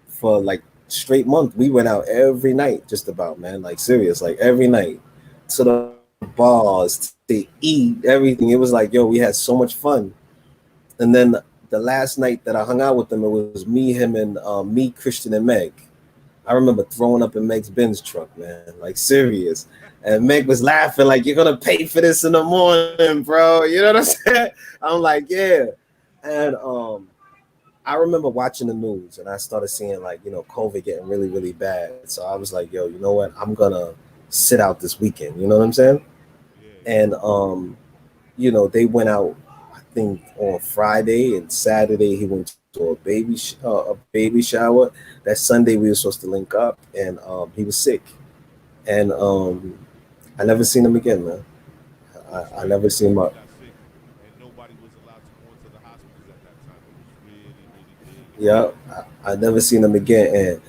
for like straight month, we went out every night, just about, man. Like serious, like every night, to the bars, to eat, everything. It was like, yo, we had so much fun. And then the last night that I hung out with them, it was me, him, and me, Christian, and Meg. I remember throwing up in Meg's Benz truck, man, like serious. And Meg was laughing, like, you're gonna pay for this in the morning, bro. You know what I'm saying? I'm like, yeah. And I remember watching the news, and I started seeing, like, COVID getting really, really bad. So I was like, yo, you know what? I'm gonna sit out this weekend. You know what I'm saying? Yeah. Yeah. And they went out, I think, on Friday, and Saturday he went to a baby shower. That Sunday we were supposed to link up, and he was sick. And I never seen him again, man. That's I never crazy. seen him He up. got sick, and nobody was allowed to go into the hospitals at that time. It was really, really big in Yeah, Miami. I never seen him again. And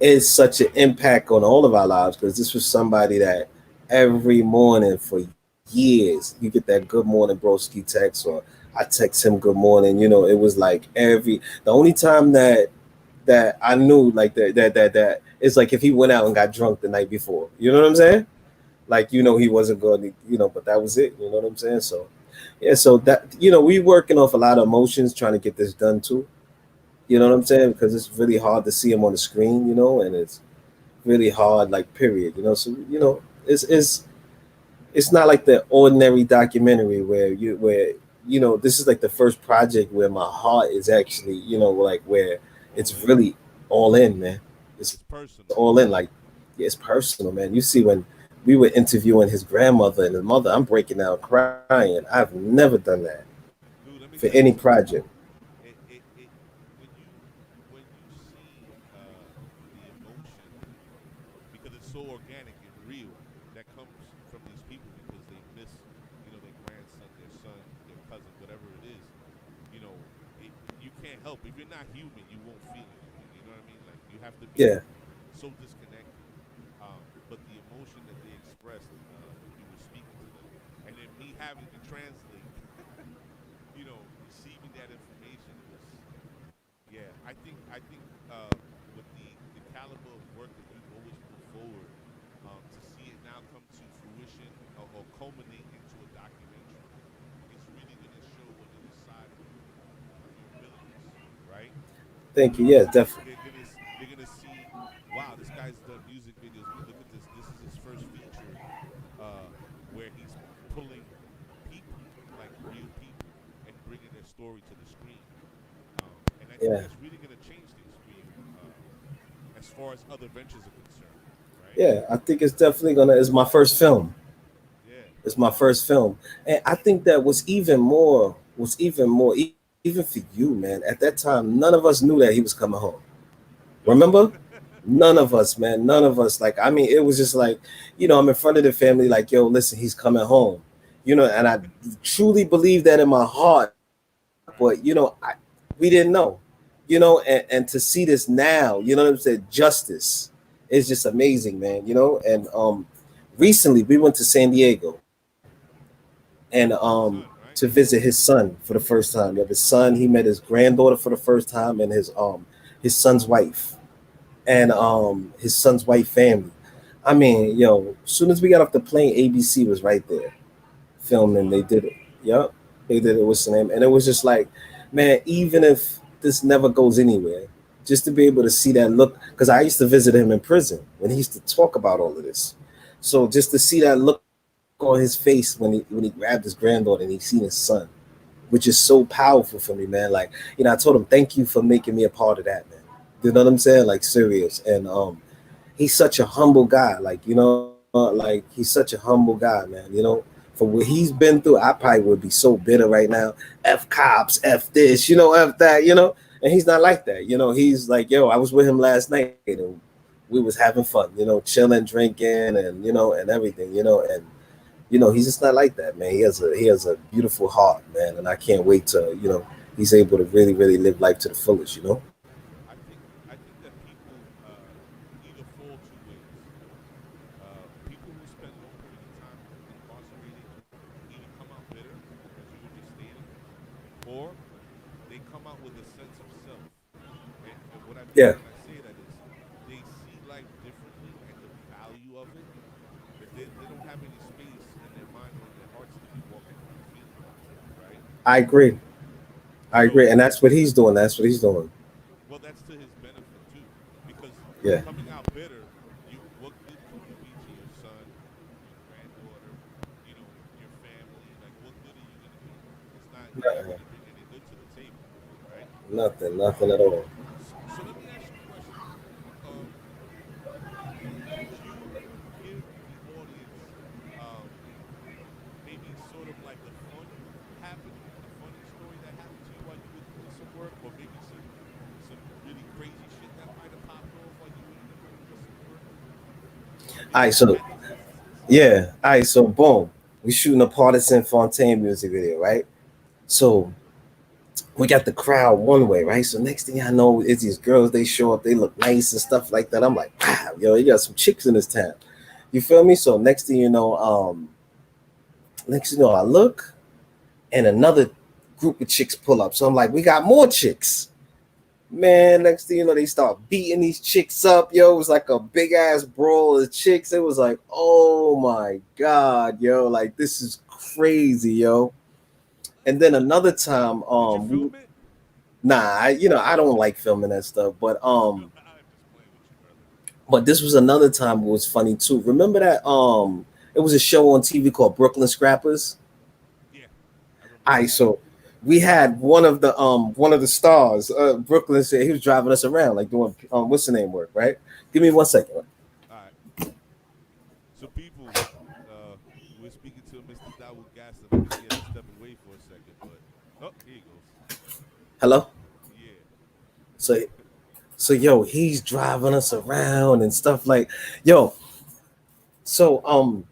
it's such an impact on all of our lives, because this was somebody that every morning for years you get that good morning broski text, or I text him good morning. It was like the only time that I knew, like, that it's like if he went out and got drunk the night before. You know what I'm saying? Like, he wasn't going to, but that was it. You know what I'm saying? So yeah, so that, we working off a lot of emotions trying to get this done too. You know what I'm saying? Because it's really hard to see him on the screen, and it's really hard, like, period. So it's not like the ordinary documentary where this is like the first project where my heart is actually, like, where All it's in. really all in, man. It's It's all in. personal. Like, yeah, it's personal, man. You see, when we were interviewing his grandmother and his mother, I'm breaking out crying. I've never done that for Dude, let any me tell you project. something. It when you see the emotion, because it's so organic and real, that comes from these people because they miss, their grandson, their son, their cousin, whatever it is. You can't help. If you're not human, you won't feel anything. You know what I mean? Like, you have to be Yeah, so disconnected. But the emotion that they expressed when you were speaking to them, and then me having to translate, receiving that information, it was, yeah. I think with the caliber of work that you've always put forward, to see it now come to fruition, or culminate into a documentary, it's really going to show another side of your abilities, right? thank you. Yeah, definitely. They're gonna see, wow, this guy's done music videos. Look at this. This is his first feature, uh, where he's pulling people, like real people, and bringing their story to the screen. And I think Yeah, that's really gonna change things for you, as far as other ventures are concerned, right? yeah. I think it's definitely gonna. It's my first film. Yeah. It's my first film, and I think that was even more, even for you, man. At that time, none of us knew that he was coming home. Nope. Remember? None of us, man. None of us. Like, I mean, it was just like, I'm in front of the family, like, yo, listen, he's coming home. And I truly believe that in my heart, but we didn't know. And to see this now, you know what I'm saying? Justice. It's just amazing, man. And recently we went to San Diego and With your son, to right? visit his son for the first time. His son, he met his granddaughter for the first time, and his son's wife, and his son's wife family. I mean, as soon as we got off the plane, ABC was right there That's filming. They fire. did it. Yep, they did it. What's the name? And it was just like, man, even if this never goes anywhere, just to be able to see that look, because I used to visit him in prison when he used to talk about all of this. So just to see that look on his face when he grabbed his granddaughter and he seen his son, which is so powerful for me, man. Like, I told him, thank you for making me a part of that, man. You know what I'm saying? Like, serious. And he's such a humble guy. Like, like he's such a humble guy, man. For what he's been through, I probably would be so bitter right now. F cops, F this, F that. And he's not like that. He's like, yo, I was with him last night and we was having fun, chilling, drinking, and and everything. And he's just not like that, man. He has a beautiful heart, man, and I can't wait to, he's able to really, really live life to the fullest. I think that people either fall two ways. People who spend long periods of time incarcerated either come out bitter, as you were just stating, or they come out with a sense of self. And what I mean Yeah, when I say that is they see life differently and the value of it, but they don't have any space in their mind or in their hearts to be walking around feeling that way, right? I agree. I agree, So, and that's what he's doing. That's what he's doing. well, that's to his benefit too, because Yeah, coming out bitter, what good can you be to your son, your granddaughter, your family? Like, what good are you gonna be? It's not. You're not nothing, gonna bring any good to the table, right? nothing at all. So let me ask you a question. Um, would you give the audience maybe sort of like a funny happening, a funny story that happened to you while you were doing some work, or maybe some really crazy shit that might have popped off while you were in the middle of some work? All Maybe right, some so anecdotes. yeah, all right, so boom, we shooting a Partisan Fontaine music video, right? So we got the crowd one way, right? So next thing I know, is these girls. They show up, they look nice and stuff like that. I'm like, wow, yo, you got some chicks in this town. You feel me? So next thing you know, I look and another group of chicks pull up. So I'm like, we got more chicks. Man, next thing you know, they start beating these chicks up. Yo, it was like a big ass brawl of chicks. It was like, oh my God, yo, like this is crazy, yo. And then another time, Did you film it? I don't like filming that stuff, but I'm just playing with you, brother. this was another time it was funny too. Remember that it was a show on TV called Brooklyn Scrappers. Yeah, I All remember right, that. so we had one of the stars, Brooklyn said he was driving us around like doing what's the name work, right? Give me 1 second. All right. So people, we're speaking to Mr. Dawud Gaston. I think he had to step away for a second, but oh, here he goes. Hello. Yeah. So yo, he's driving us around and stuff like yo. So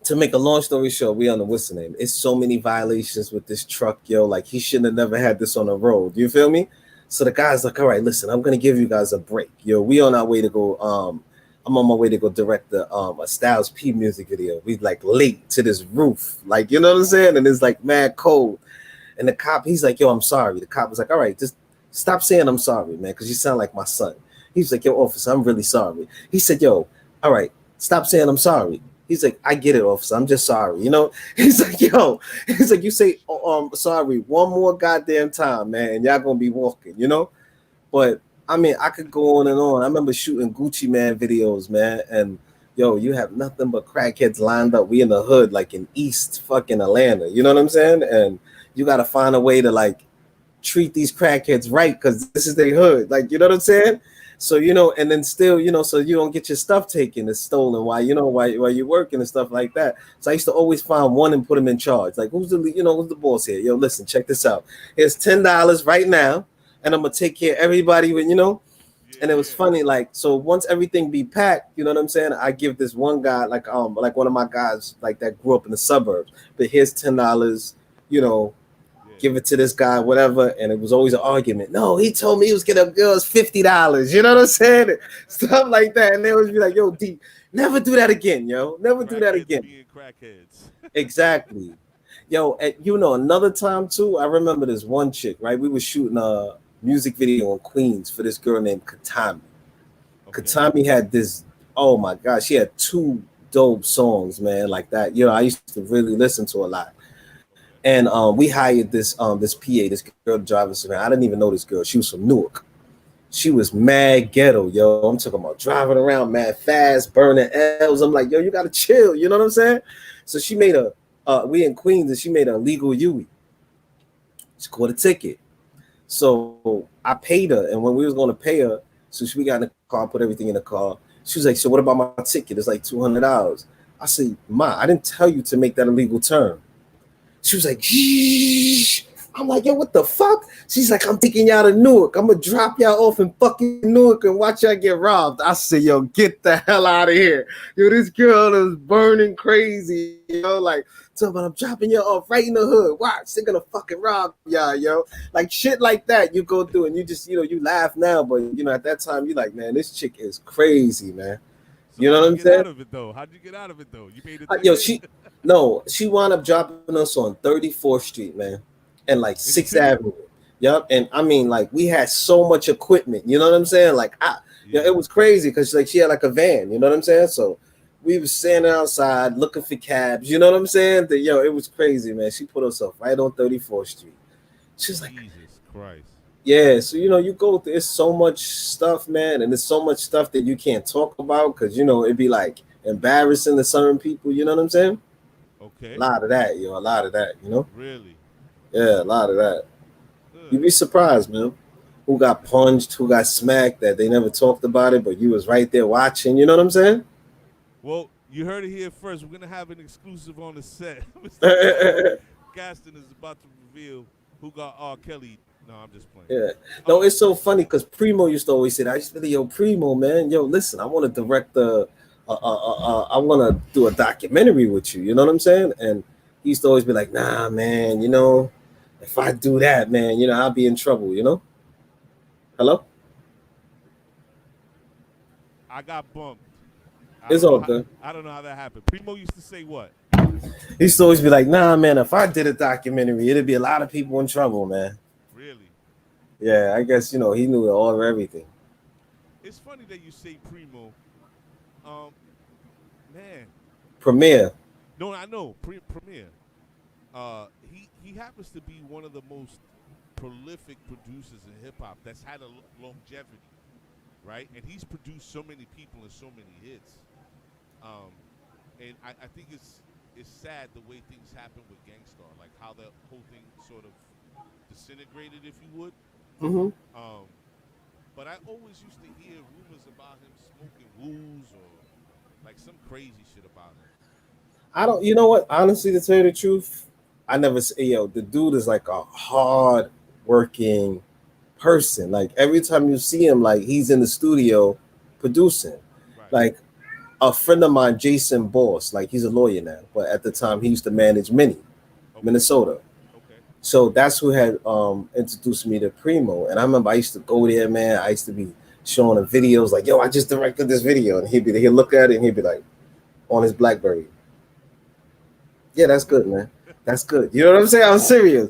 to make a long story short, we on the what's the name? It's so many violations with this truck, yo. Like he shouldn't have never had this on the road. You feel me? So the guy's like, all right, listen, I'm gonna give you guys a break, yo. We on our way to go. I'm on my way to go direct the a Styles P music video. We like late to this roof, like you know what I'm saying, and it's like mad cold. And the cop, he's like, yo, I'm sorry. The cop was like, all right, just stop saying I'm sorry, man, because you sound like my son. He was like, yo, officer, I'm really sorry. He said, yo, all right, stop saying I'm sorry. He's like, I get it, officer. I'm just sorry. He's like, yo, he's like, you say, sorry one more goddamn time, man, and y'all gonna be walking. But I mean, I could go on and on. I remember shooting Gucci Man videos, man, and yo, you have nothing but crackheads lined up. We in the hood, like in East fucking Atlanta. You know what I'm saying? And you got to find a way to like treat these crackheads right because this is their hood. Like, you know what I'm saying? So and then still, so you don't get your stuff taken and stolen while you're working and stuff like that. So I used to always find one and put him in charge. Like, who's the boss here? Yo, listen, check this out. Here's $10 right now, and I'm gonna take care of everybody with. Yeah, And it was yeah, funny, like so once everything be packed, you know what I'm saying? I give this one guy like one of my guys like that grew up in the suburbs, but here's $10, you know, yeah. give it to this guy, whatever, and it was always an argument. No, he told me he was getting girls $50. You know what I'm saying? Stuff like that, and they always be like, "Yo, D, never do that again, yo. Never do that Crackheads again." being crackheads. Exactly. Yo, you know, another time too, I remember this one chick, right? We were shooting a music video in Queens for this girl named Katami. Okay. Katami had this, oh my gosh, she had two dope songs, man, like that. You know, I used to really listen to a lot. Okay. And we hired this PA, this girl to drive us around. I didn't even know this girl. She was from Newark. She was mad ghetto, yo. I'm talking about driving around mad fast, burning L's. I'm like, yo, you gotta chill. You know what I'm saying? So she made we in Queens, and she made a legal Yui. She caught a ticket. So I paid her, and when we was going to pay her, we got in the car, put everything in the car. She was like, "So what about my ticket? It's like $200." I said, "Ma, I didn't tell you to make that a legal term." She was like, "Shh." I'm like, "Yo, what the fuck?" She's like, "I'm taking y'all to Newark. I'm gonna drop y'all off in fucking Newark and watch y'all get robbed." I said, "Yo, get the hell out of here." Yo, this girl is burning crazy, yo. Like, talking about, "I'm dropping you off right in the hood. Watch, they're gonna fucking rob y'all, yo." Like shit like that you go through, and you just, you know, you laugh now, but you know, at that time, you like, man, this chick is crazy, man. So You know how'd what you I'm get saying? out of it though? How'd you get out of it though? You paid the Yo, ticket she wound up dropping us on 34th Street, man, and like in the 6th city? Avenue. Yep. And I mean, like, we had so much equipment, you know what I'm saying? Like, you know, Yeah. it was crazy because like she had like a van, you know what I'm saying? So we was standing outside looking for cabs, you know what I'm saying? Yo, it was crazy, man. She put herself right on 34th Street. She was like, Jesus Christ. yeah, so you know, you go through, it's so much stuff, man, and there's so much stuff that you can't talk about because you know it'd be like embarrassing to certain people, you know what I'm saying? A Okay. lot of that, yo, a lot of that, you know? Really? Yeah, a lot of that. You'd Good. be surprised, man. Who got punched, who got smacked, that they never talked about it, but you was right there watching, you know what I'm saying? Well, you heard it here first. We're gonna have an exclusive on the set. Mr. Dawud Gaston is about to reveal who got R. Kelly. No, I'm just playing. Yeah. No, Um, it's so funny because Primo used to always say that. I used to be, yo, Primo, man, yo, listen, I want to direct I want to do a documentary with you, you know what I'm saying? And he used to always be like, nah, man, you know, if I do that, man, you know, I'll be in trouble, you know? Hello? I got bumped. I It's don't know all how. good. I don't know how that happened. Primo used to say what? He used to always be like, nah, man, if I did a documentary, it'd be a lot of people in trouble, man. Really? Yeah, I guess, you know, he knew all of everything. It's funny that you say Primo. Um, man. Premiere. No, I know. Premier. He happens to be one of the most prolific producers in hip hop that's had a longevity, right? And he's produced so many people and so many hits. Um, and I think it's sad the way things happen with Gangstar, like how the whole thing sort of disintegrated, if you would. Mm-hmm. Um, but I always used to hear rumors about him smoking wools or like some crazy shit about him. I don't, you know what? Honestly, to tell you the truth, I never say, yo, the dude is like a hard working person. Like every time you see him, like he's in the studio producing. Right. Like a friend of mine, Jason Boss, like he's a lawyer now, but at the time he used to manage Okay. Minnesota. Okay. So that's who had introduced me to Primo. And I remember I used to go there, man. I used to be showing him videos like, yo, I just directed this video. And he'd look at it and he'd be like, on his Blackberry. Yeah, that's good, man. That's good. You know what I'm saying? I'm serious.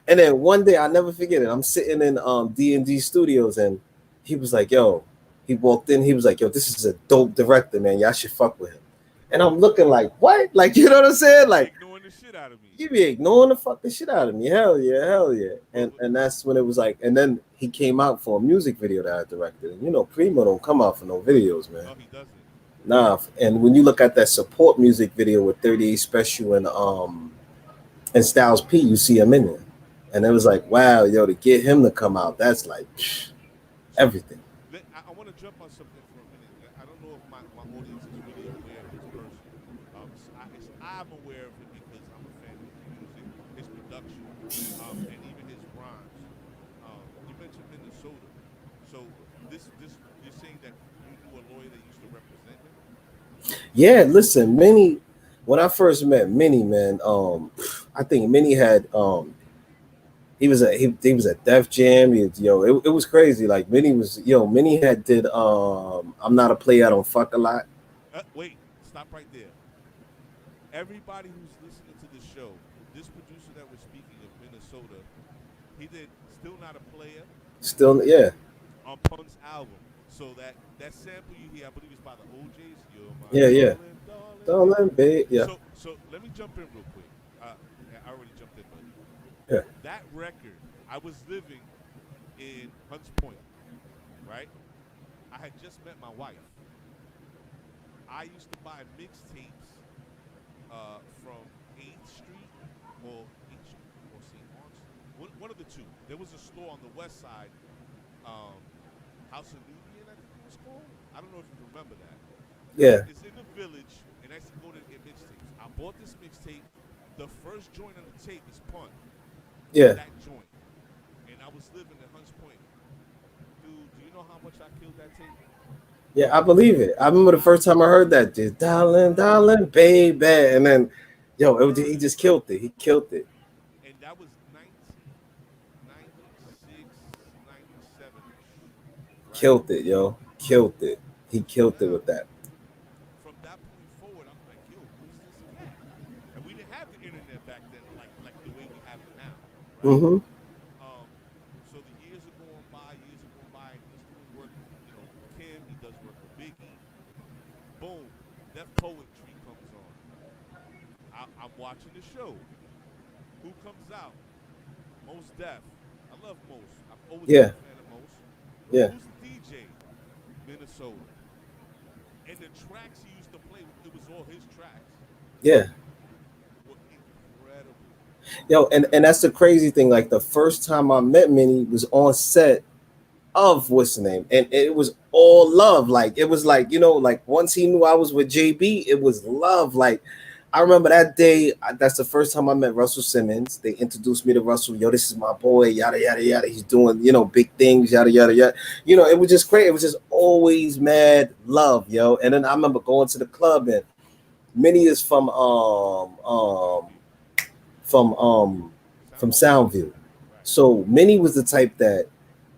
And then one day I never forget it. I'm sitting in D&D studios and he was like, yo, he walked in, he was like, yo, this is a dope director, man. Y'all should fuck with him. And I'm looking like, what? Like, you know what I'm saying? You Like, ignoring the shit out of me. you be ignoring the fucking shit out of me. Hell yeah, hell yeah. But, And that's when it was like, and then he came out for a music video that I directed. And you know, Primo don't come out for no videos, man. no, he doesn't. Nah. And when you look at that support music video with 38 Special and Styles P, you see him in there. And it was like, wow, yo, to get him to come out, that's like So everything. I want to jump on something for a minute. I don't know if my audience is really aware of this person. I'm aware of him because I'm a fan of his music, his production, and even his rhymes. You mentioned Minnesota, so this you're saying that you knew a lawyer that used to represent him? Yeah, listen, when I first met Minnie, man, I think Minnie had he was at Def Jam. It was crazy. Like Minnie had did I'm Not a Player, I Don't Fuck a Lot. Wait, stop right there. Everybody who's listening to the show, this producer that we're speaking of, Minnesota, he did Still Not a Player Still, yeah, on Punk's album. So that sample you hear, I believe it's by the OJs. You're my yeah. darling, darling, baby. Darling, babe, yeah, So let me jump in real quick. I already jumped in, but yeah, that record, I was living in Hunts Point, right? I had just met my wife. I used to buy mixtapes from 8th Street or 8th Street or St. Mark's. One of the two. There was a store on the west side, um, House of Nubian, I think it was called. I don't know if you remember that. yeah, It's in the village, and I used to go there to get mixtapes. I bought this mixtape. The first joint on the tape is Punt. yeah. That joint. And I was living in Hunts Point. Dude, do you know how much I killed that tape? Yeah, I believe it. I remember the first time I heard that, dude, darling, darling, baby, and then, he Murdered. just killed it. He killed it. And that was 1996, 97-ish, right? Killed it, yo. Killed it. He So killed it now, with that. from that point forward, I'm like, yo, who's this cat? And we didn't have the internet back then like the way we have it now, right? Mm-hmm. So the years are going by, and he's doing work, with Kim. He does work with Biggie. Boom, Def Poetry comes on. I'm watching the show. Who comes out? Most Def. I love Most. I've always been Yeah, a fan of Most. yeah, Who's the DJ? Minnesota. And the tracks he used to play, it was all his tracks, yeah. were incredible. And that's the crazy thing. Like the first time I met Minnie was on set of what's the name, and it was all love. Like it was like like once he knew I was with JB, it was love. Like I remember that day. That's the first time I met Russell Simmons. They introduced me to Russell. Yo, this is my boy. Yada yada yada. He's doing big things. Yada yada yada. It was just great. It was just always mad love, yo. And then I remember going to the club, and Minnie is Soundview. from um from Soundview. Soundview. Right. So Minnie was the type that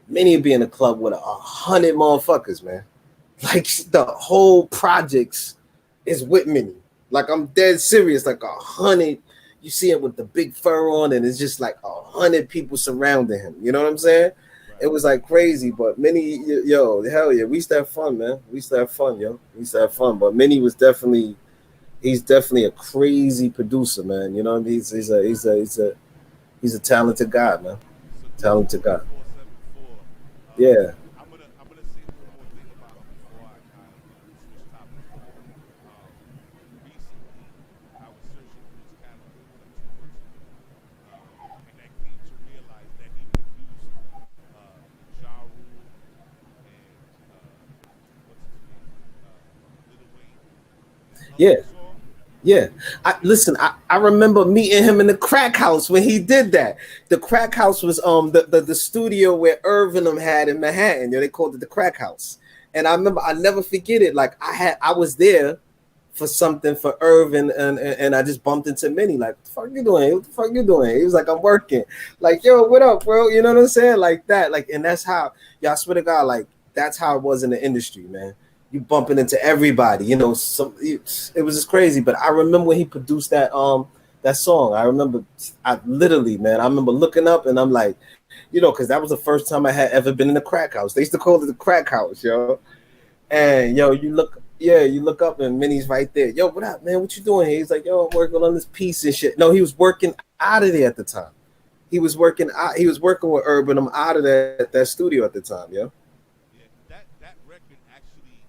Minnie would be in a club with 100 motherfuckers, man. Like the whole projects is with Minnie. Like I'm dead serious. Like 100. You see it with the big fur on, and it's just like 100 people surrounding him. You know what I'm saying? It Right. was like crazy, but Minnie, yo, hell yeah, we used to have fun, man. We used to have fun, yo. We used to have fun. But Minnie was he's definitely a crazy producer, man. You know what I mean? He's a talented guy, man. Salute to Talented guy. 10474. Yeah, I'm gonna say one more thing about him before I switch topics. But recently I was searching through his catalog like 2 months ago, and I came to realize that he produced Ja Rule and what's his face, Lil Wayne, yeah. Hustle song. Yeah, I Yo, listen. I remember meeting him in the crack house when he did that. The crack house was the studio where Irvin them had in Manhattan. They called it the crack house. And I remember I never forget it. Like I was there for something for Irvin, and I just bumped into Minnie. Like, what the fuck you doing? What the fuck you doing? He was like, I'm working. Like, yo, what up, bro? You know what I'm saying? Like that. Like, and that's how. Yeah, I swear to God, like that's how it was in the industry, man. You bumping into everybody, it was just crazy. But I remember when he produced that song. I remember, I literally, man, I remember looking up and I'm like, because that was the first time I had ever been in a crack house. They used to call it the crack house, yo. yeah, And yo, you look up and Minnie's right there. Yo, what up, man? What you doing here? He's like, yo, I'm working on this piece and shit. No, he was working out of there at the time. He was working with Urban. I'm out of that studio at the time, yo. yeah. That record actually,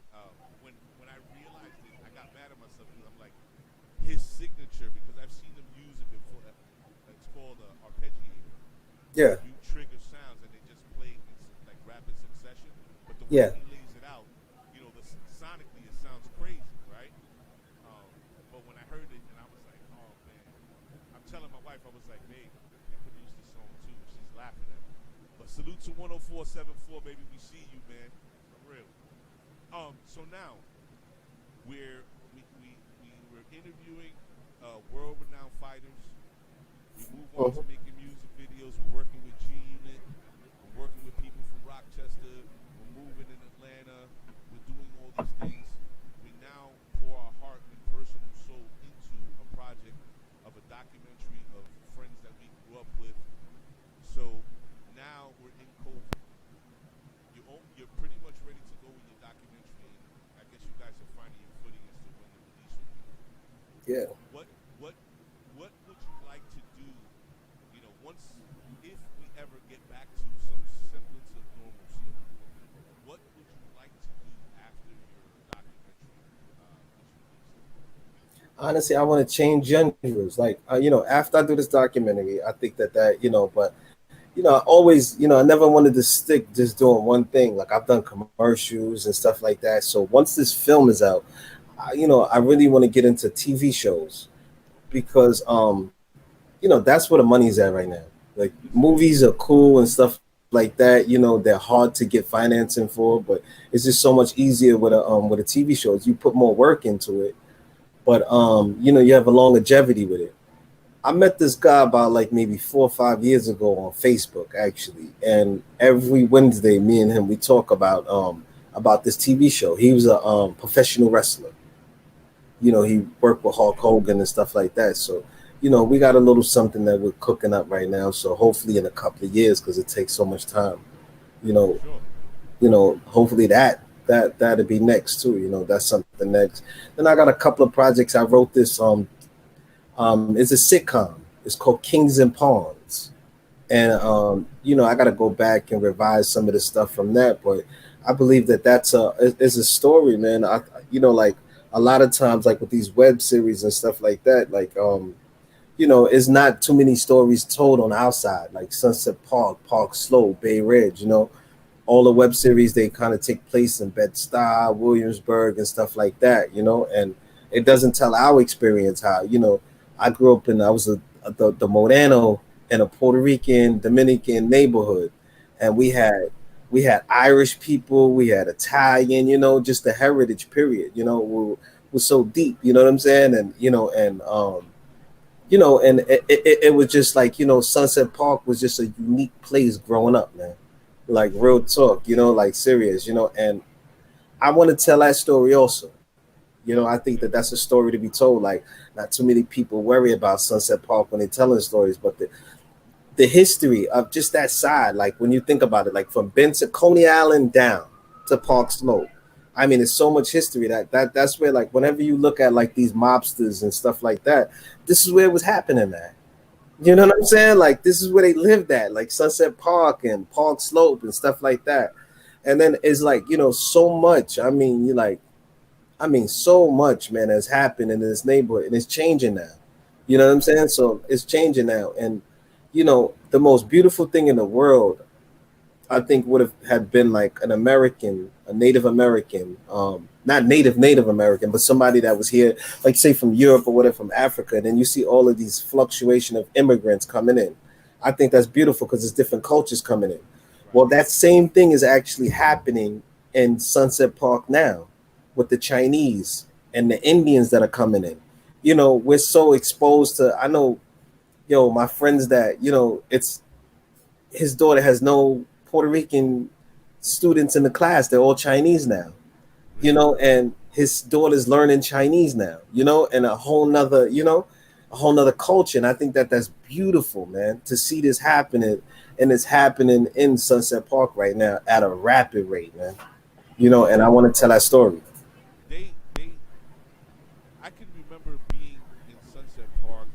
when I realized it, I got mad at myself because I'm like, his signature, because I've seen them use it before. It's called arpeggiator. Yeah, You trigger sounds and they just play in like rapid succession. But the way yeah, he lays it out, sonically it sounds crazy, right? But when I heard it and I was like, oh man, I'm telling my wife, I was like, babe, you produced this song too. She's laughing at me. But salute to 10474, baby. We see you, man, for real. So now we were interviewing world renowned fighters. We move on to uh-huh. making music videos. We're working with guys are finding your footing as to when the release will be. Yeah. What what what would you like to do? You know, once if we ever get back to some semblance of normalcy, what would you like to do after your documentary is released? Honestly, I want to change genres. Like, after I do this documentary, I think but I always, I never wanted to stick just doing one thing. Like, I've done commercials and stuff like that. So once this film is out, I really want to get into TV shows because, that's where the money's at right now. Like, Yes, it is. movies are cool and stuff like that. They're hard to get financing for, but it's just so much easier with a TV shows. You put more work into it, but you have a long longevity with it. I met this guy about like maybe 4 or 5 years ago on Facebook actually, and every Wednesday, me and him we talk about this TV show. He was a professional wrestler. He worked with Hulk Hogan and stuff like that. So, we got a little something that we're cooking up right now. So hopefully in a couple of years, because it takes so much time, you know, Sure. hopefully that'll be next too. That's something next. Then I got a couple of projects. I wrote this it's a sitcom. It's called Kings and Pawns, and I got to go back and revise some of the stuff from that. But I believe that is a story, man. Like a lot of times, like with these web series and stuff like that, like it's not too many stories told on our side, like Sunset Park, Park Slope, Bay Ridge. All the web series they kind of take place in Bed-Stuy, Williamsburg, and stuff like that. And it doesn't tell our experience how I grew up I was the Modano in a Puerto Rican Dominican neighborhood, and we had Irish people, we had Italian, just the heritage period, was so deep, you know what I'm saying, and and it was just like Sunset Park was just a unique place growing up, man. Like real talk, like serious, and I want to tell that story also. I think that that's a story to be told. Like, not too many people worry about Sunset Park when they're telling stories, but the history of just that side, like when you think about it, like from Benson, Coney Island down to Park Slope. I mean, it's so much history that's where, like, whenever you look at like these mobsters and stuff like that, this is where it was happening at. You know what I'm saying? Like, this is where they lived at, like Sunset Park and Park Slope and stuff like that. And then it's like, so much. So much, man, has happened in this neighborhood, and it's changing now. You know what I'm saying? So it's changing now, and the most beautiful thing in the world, I think, would have had been like an American, a Native American, not Native American, but somebody that was here, like say from Europe or whatever, from Africa, and then you see all of these fluctuation of immigrants coming in. I think that's beautiful because it's different cultures coming in. Right. Well, that same thing is actually happening in Sunset Park now with the Chinese and the Indians that are coming in. We're so exposed to. I know, my friends that it's his daughter has no Puerto Rican students in the class. They're all Chinese now, Really? and his daughter's learning Chinese now, and a whole nother culture. And I think that that's beautiful, man, to see this happening. And it's happening in Sunset Park right now at a rapid rate, man. They And I want to tell that story. they I can remember being in Sunset Park,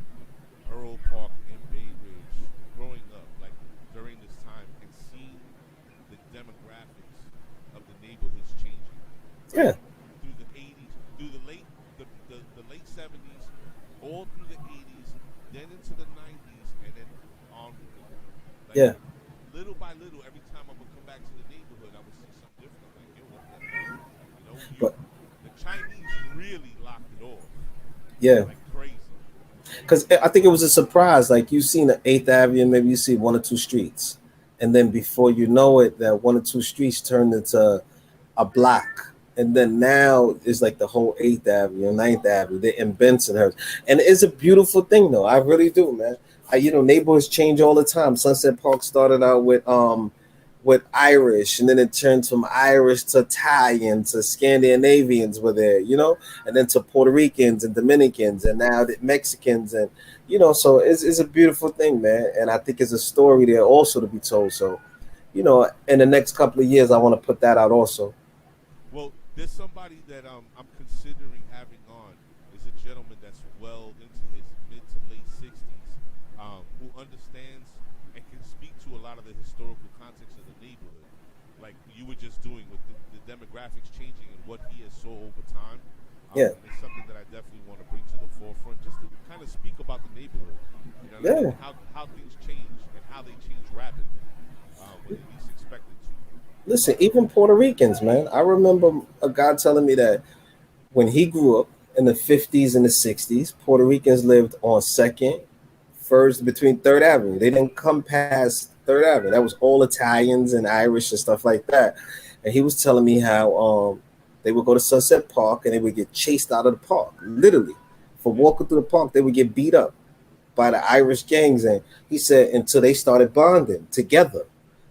Earl Park, and Bay Ridge growing up, like during this time, and seeing the demographics of the neighborhoods changing, right? Yeah, Through the 80s, through the late 70s, all through the 80s, then into the 90s, and then onward. Like yeah. little by little, every time I would come back to the neighborhood, I would see something different. I'm like, yo, what the hell? But The Chinese really locked it off yeah, like crazy. because I think it was a surprise. Like, you seen the Eighth Avenue, maybe you see one or two streets, and then before you know it, that one or two streets turned into a block. And then now it's like the whole Eighth Avenue, Ninth Avenue, they're in Bensonhurst, and it's a beautiful thing, though. I really do, man. Neighborhoods change all the time. Sunset Park started out with Irish, and then it turned from Irish to Italian to Scandinavians were there, and then to Puerto Ricans and Dominicans, and now the Mexicans, and so it's a beautiful thing, man. And I think it's a story there also to be told. So, in the next couple of years, I want to put that out also. Well, there's somebody that I'm considering having on is a gentleman that's well into his mid to late 60s, who understands and can speak to a lot of the historical context of the neighborhood, like you were just doing with the demographics changing and what he has saw over time. Yeah, And it's something that I definitely want to bring to the forefront, just to kind of speak about the neighborhood, you know what I mean, yeah. and how things change and how they change rapidly when you least expect it to. Listen, even Puerto Ricans, man. I remember a guy telling me that when he grew up in the 50s and the 60s, Puerto Ricans lived on Second, First, between Third Avenue. They didn't come past Third Avenue. That was all Italians and Irish and stuff like that. And he was telling me how they would go to Sunset Park and they would get chased out of the park, literally. For Yeah, walking through the park, they would get beat up by the Irish gangs. And he said until they started bonding together,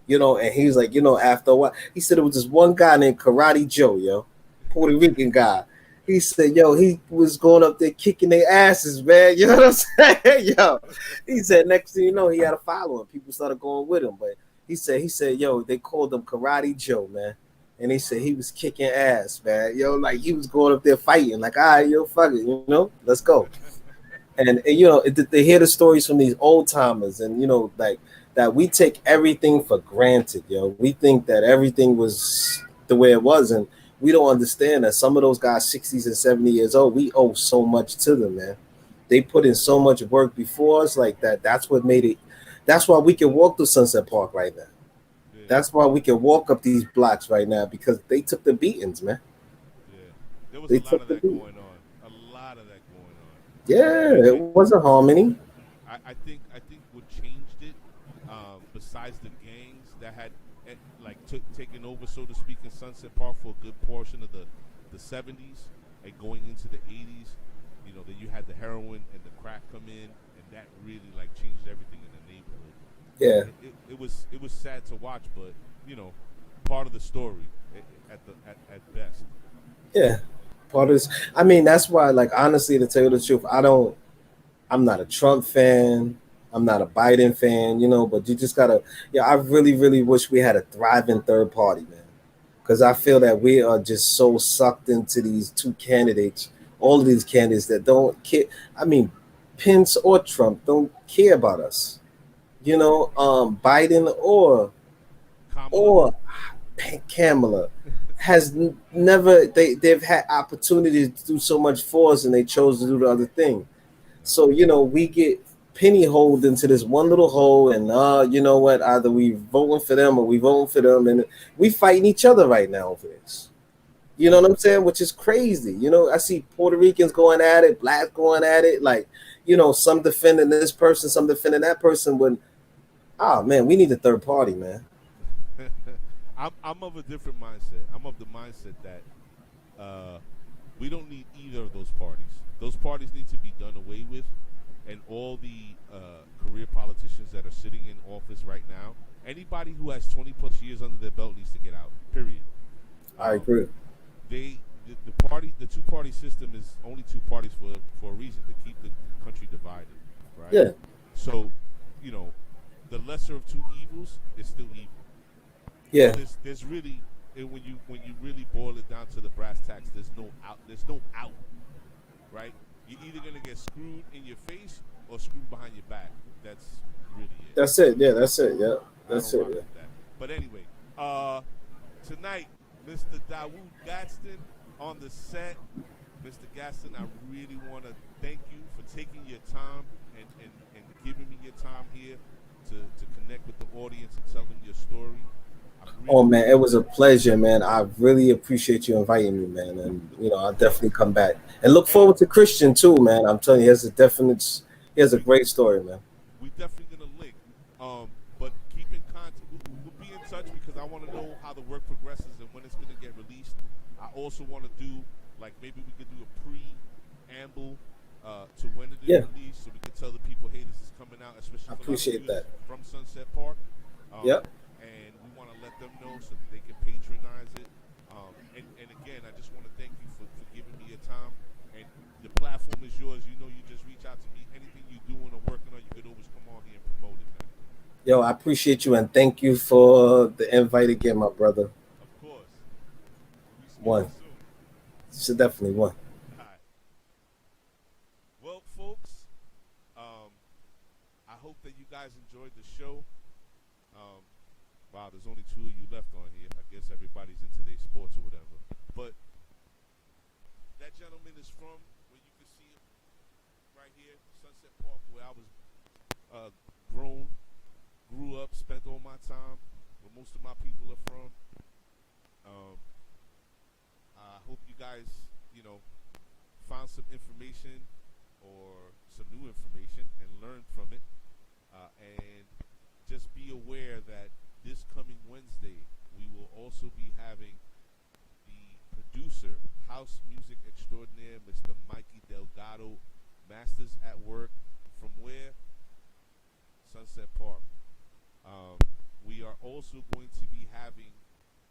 and he was like, after a while, he said it was this one guy named Karate Joe, Puerto Rican guy. He said, yo, he was going up there kicking their asses, man. You know what I'm saying? Yo, he said, next thing you know, he had a following. People started going with him. But he said, yo, they called him Karate Joe, man. And he said he was kicking ass, man. Like he was going up there fighting. Like, all right, fuck it, let's go. And they hear the stories from these old timers, and like that we take everything for granted. We think that everything was the way it was, and we don't understand that some of those guys 60s and 70 years old, we owe so much to them, man. They put in so much work before us, like that. That's what made it. That's why we can walk through Sunset Park right now. yeah, That's why we can walk up these blocks right now, because they took the beatings, man. yeah. There was a They lot of took the that beat. going on. A lot of that going on. Yeah, And it wasn't harmony. I think what changed it, besides the gangs that had like taken over, so to speak, in Sunset Park for a good portion of the 70s and going into the 80s, then you had the heroin and the crack come in, and that really like changed everything in the neighborhood. Yeah, And it was sad to watch, but you know, part of the story at best. yeah. Part of this. I mean, that's why, like, honestly, to tell you the truth, I'm not a Trump fan. I'm not a Biden fan, but you just gotta, yeah, I really, really wish we had a thriving third party, man. Because I feel that we are just so sucked into these two candidates, all of these candidates that don't care. I mean, Pence or Trump don't care about us. Biden Kamala. or Kamala has never, they've had opportunities to do so much for us and they chose to do the other thing. Yeah. So, we get penny holed into this one little hole, and you know what? Either we voting for them or we voting for them, and we fighting each other right now over this. You know Yeah. what I'm saying? Which is crazy. I see Puerto Ricans going at it, blacks going at it, like, some defending this person, some defending that person. When, man, we need a third party, man. I'm of a different mindset. I'm of the mindset that uh, we don't need either of those parties. Those parties need to be done away with, and all the career politicians that are sitting in office right now, anybody who has 20 plus years under their belt needs to get out. Period. I Um, agree. the two party system is only two parties for a reason, to keep the country divided, right? Yeah, So, you know, the lesser of two evils is still evil. So yeah, there's really, when you really boil it down to the brass tacks, there's no out, right? You're either gonna get screwed in your face or screwed behind your back. That's really it. that's it. Yeah, that's it. Yeah, I that's don't it. rock Yeah. with that. But anyway, tonight, Mr. Dawud Gaston on the set. Mr. Gaston, I really want to thank you for taking your time and giving me your time here to connect with the audience and tell them your story. I Oh really, man, it really, was a pleasure, man. I really appreciate you inviting me, man. And I'll definitely come back and look and forward to Christian too, man. I'm telling you, he has a we great story, man. we definitely gonna link. But keep in contact. We'll be in touch because I want to know how the work progresses and when it's gonna get released. I also want to do, like, maybe we could do a preamble to when it is Yeah, released, so we can tell the people, hey, this is coming out, especially I for a lot of appreciate viewers that. from Sunset Park. Um, Yep. and we want to let them know so that they can patronize it. And again, I just want to thank you for giving me your time. And the platform is yours. You just reach out to me. Anything you're doing or working on, you could always come on here and promote it, man. Yo, I appreciate you and thank you for the invite again, my brother. Of course. We speak One. soon. Should definitely win. All right. Well, folks, um, I hope that you guys enjoyed the show. Um, wow, there's only two of you left on here. I guess everybody's into their sports or whatever. But that gentleman is from, where you can see him right here, Sunset Park, where I was grown, grew up, spent all my time, where most of my people are from. Um, I hope you guys, found some information or some new information and learned from it. And just be aware that this coming Wednesday, we will also be having the producer, house music extraordinaire, Mr. Mikey Delgado, Masters at Work, from where? Sunset Park. We are also going to be having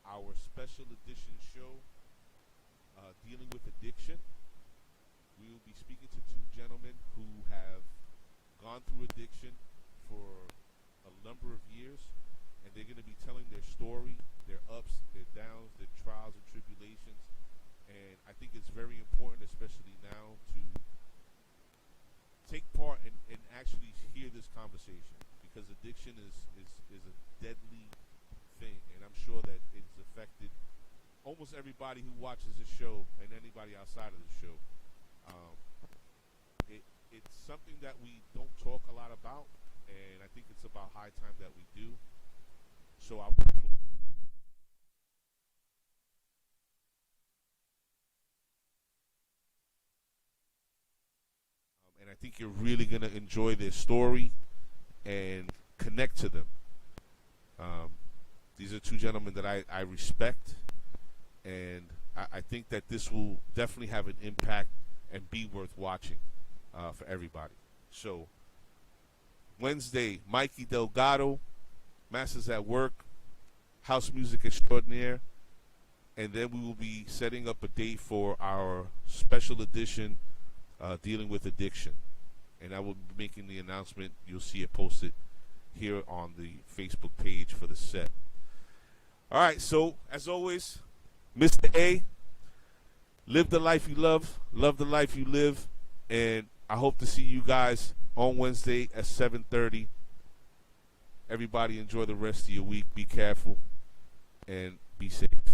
our special edition show dealing with addiction. We will be speaking to two gentlemen who have gone through addiction for a number of years, and they're going to be telling their story, their ups, their downs, their trials and tribulations. And I think it's very important, especially now, to take part and actually hear this conversation, because addiction is a deadly thing, and I'm sure that it's affected almost everybody who watches the show and anybody outside of the show. It's something that we don't talk a lot about, and I think it's about high time that we do. So and I think you're really going to enjoy their story and connect to them. These are two gentlemen that I respect, and I think that this will definitely have an impact and be worth watching for everybody. So, Wednesday, Mikey Delgado, Masters at Work, house music extraordinaire, and then we will be setting up a date for our special edition dealing with addiction. And I will be making the announcement. You'll see it posted here on the Facebook page for the set. All right, so as always, Mr. A, live the life you love the life you live, and I hope to see you guys on Wednesday at 7:30. Everybody enjoy the rest of your week. Be careful and be safe.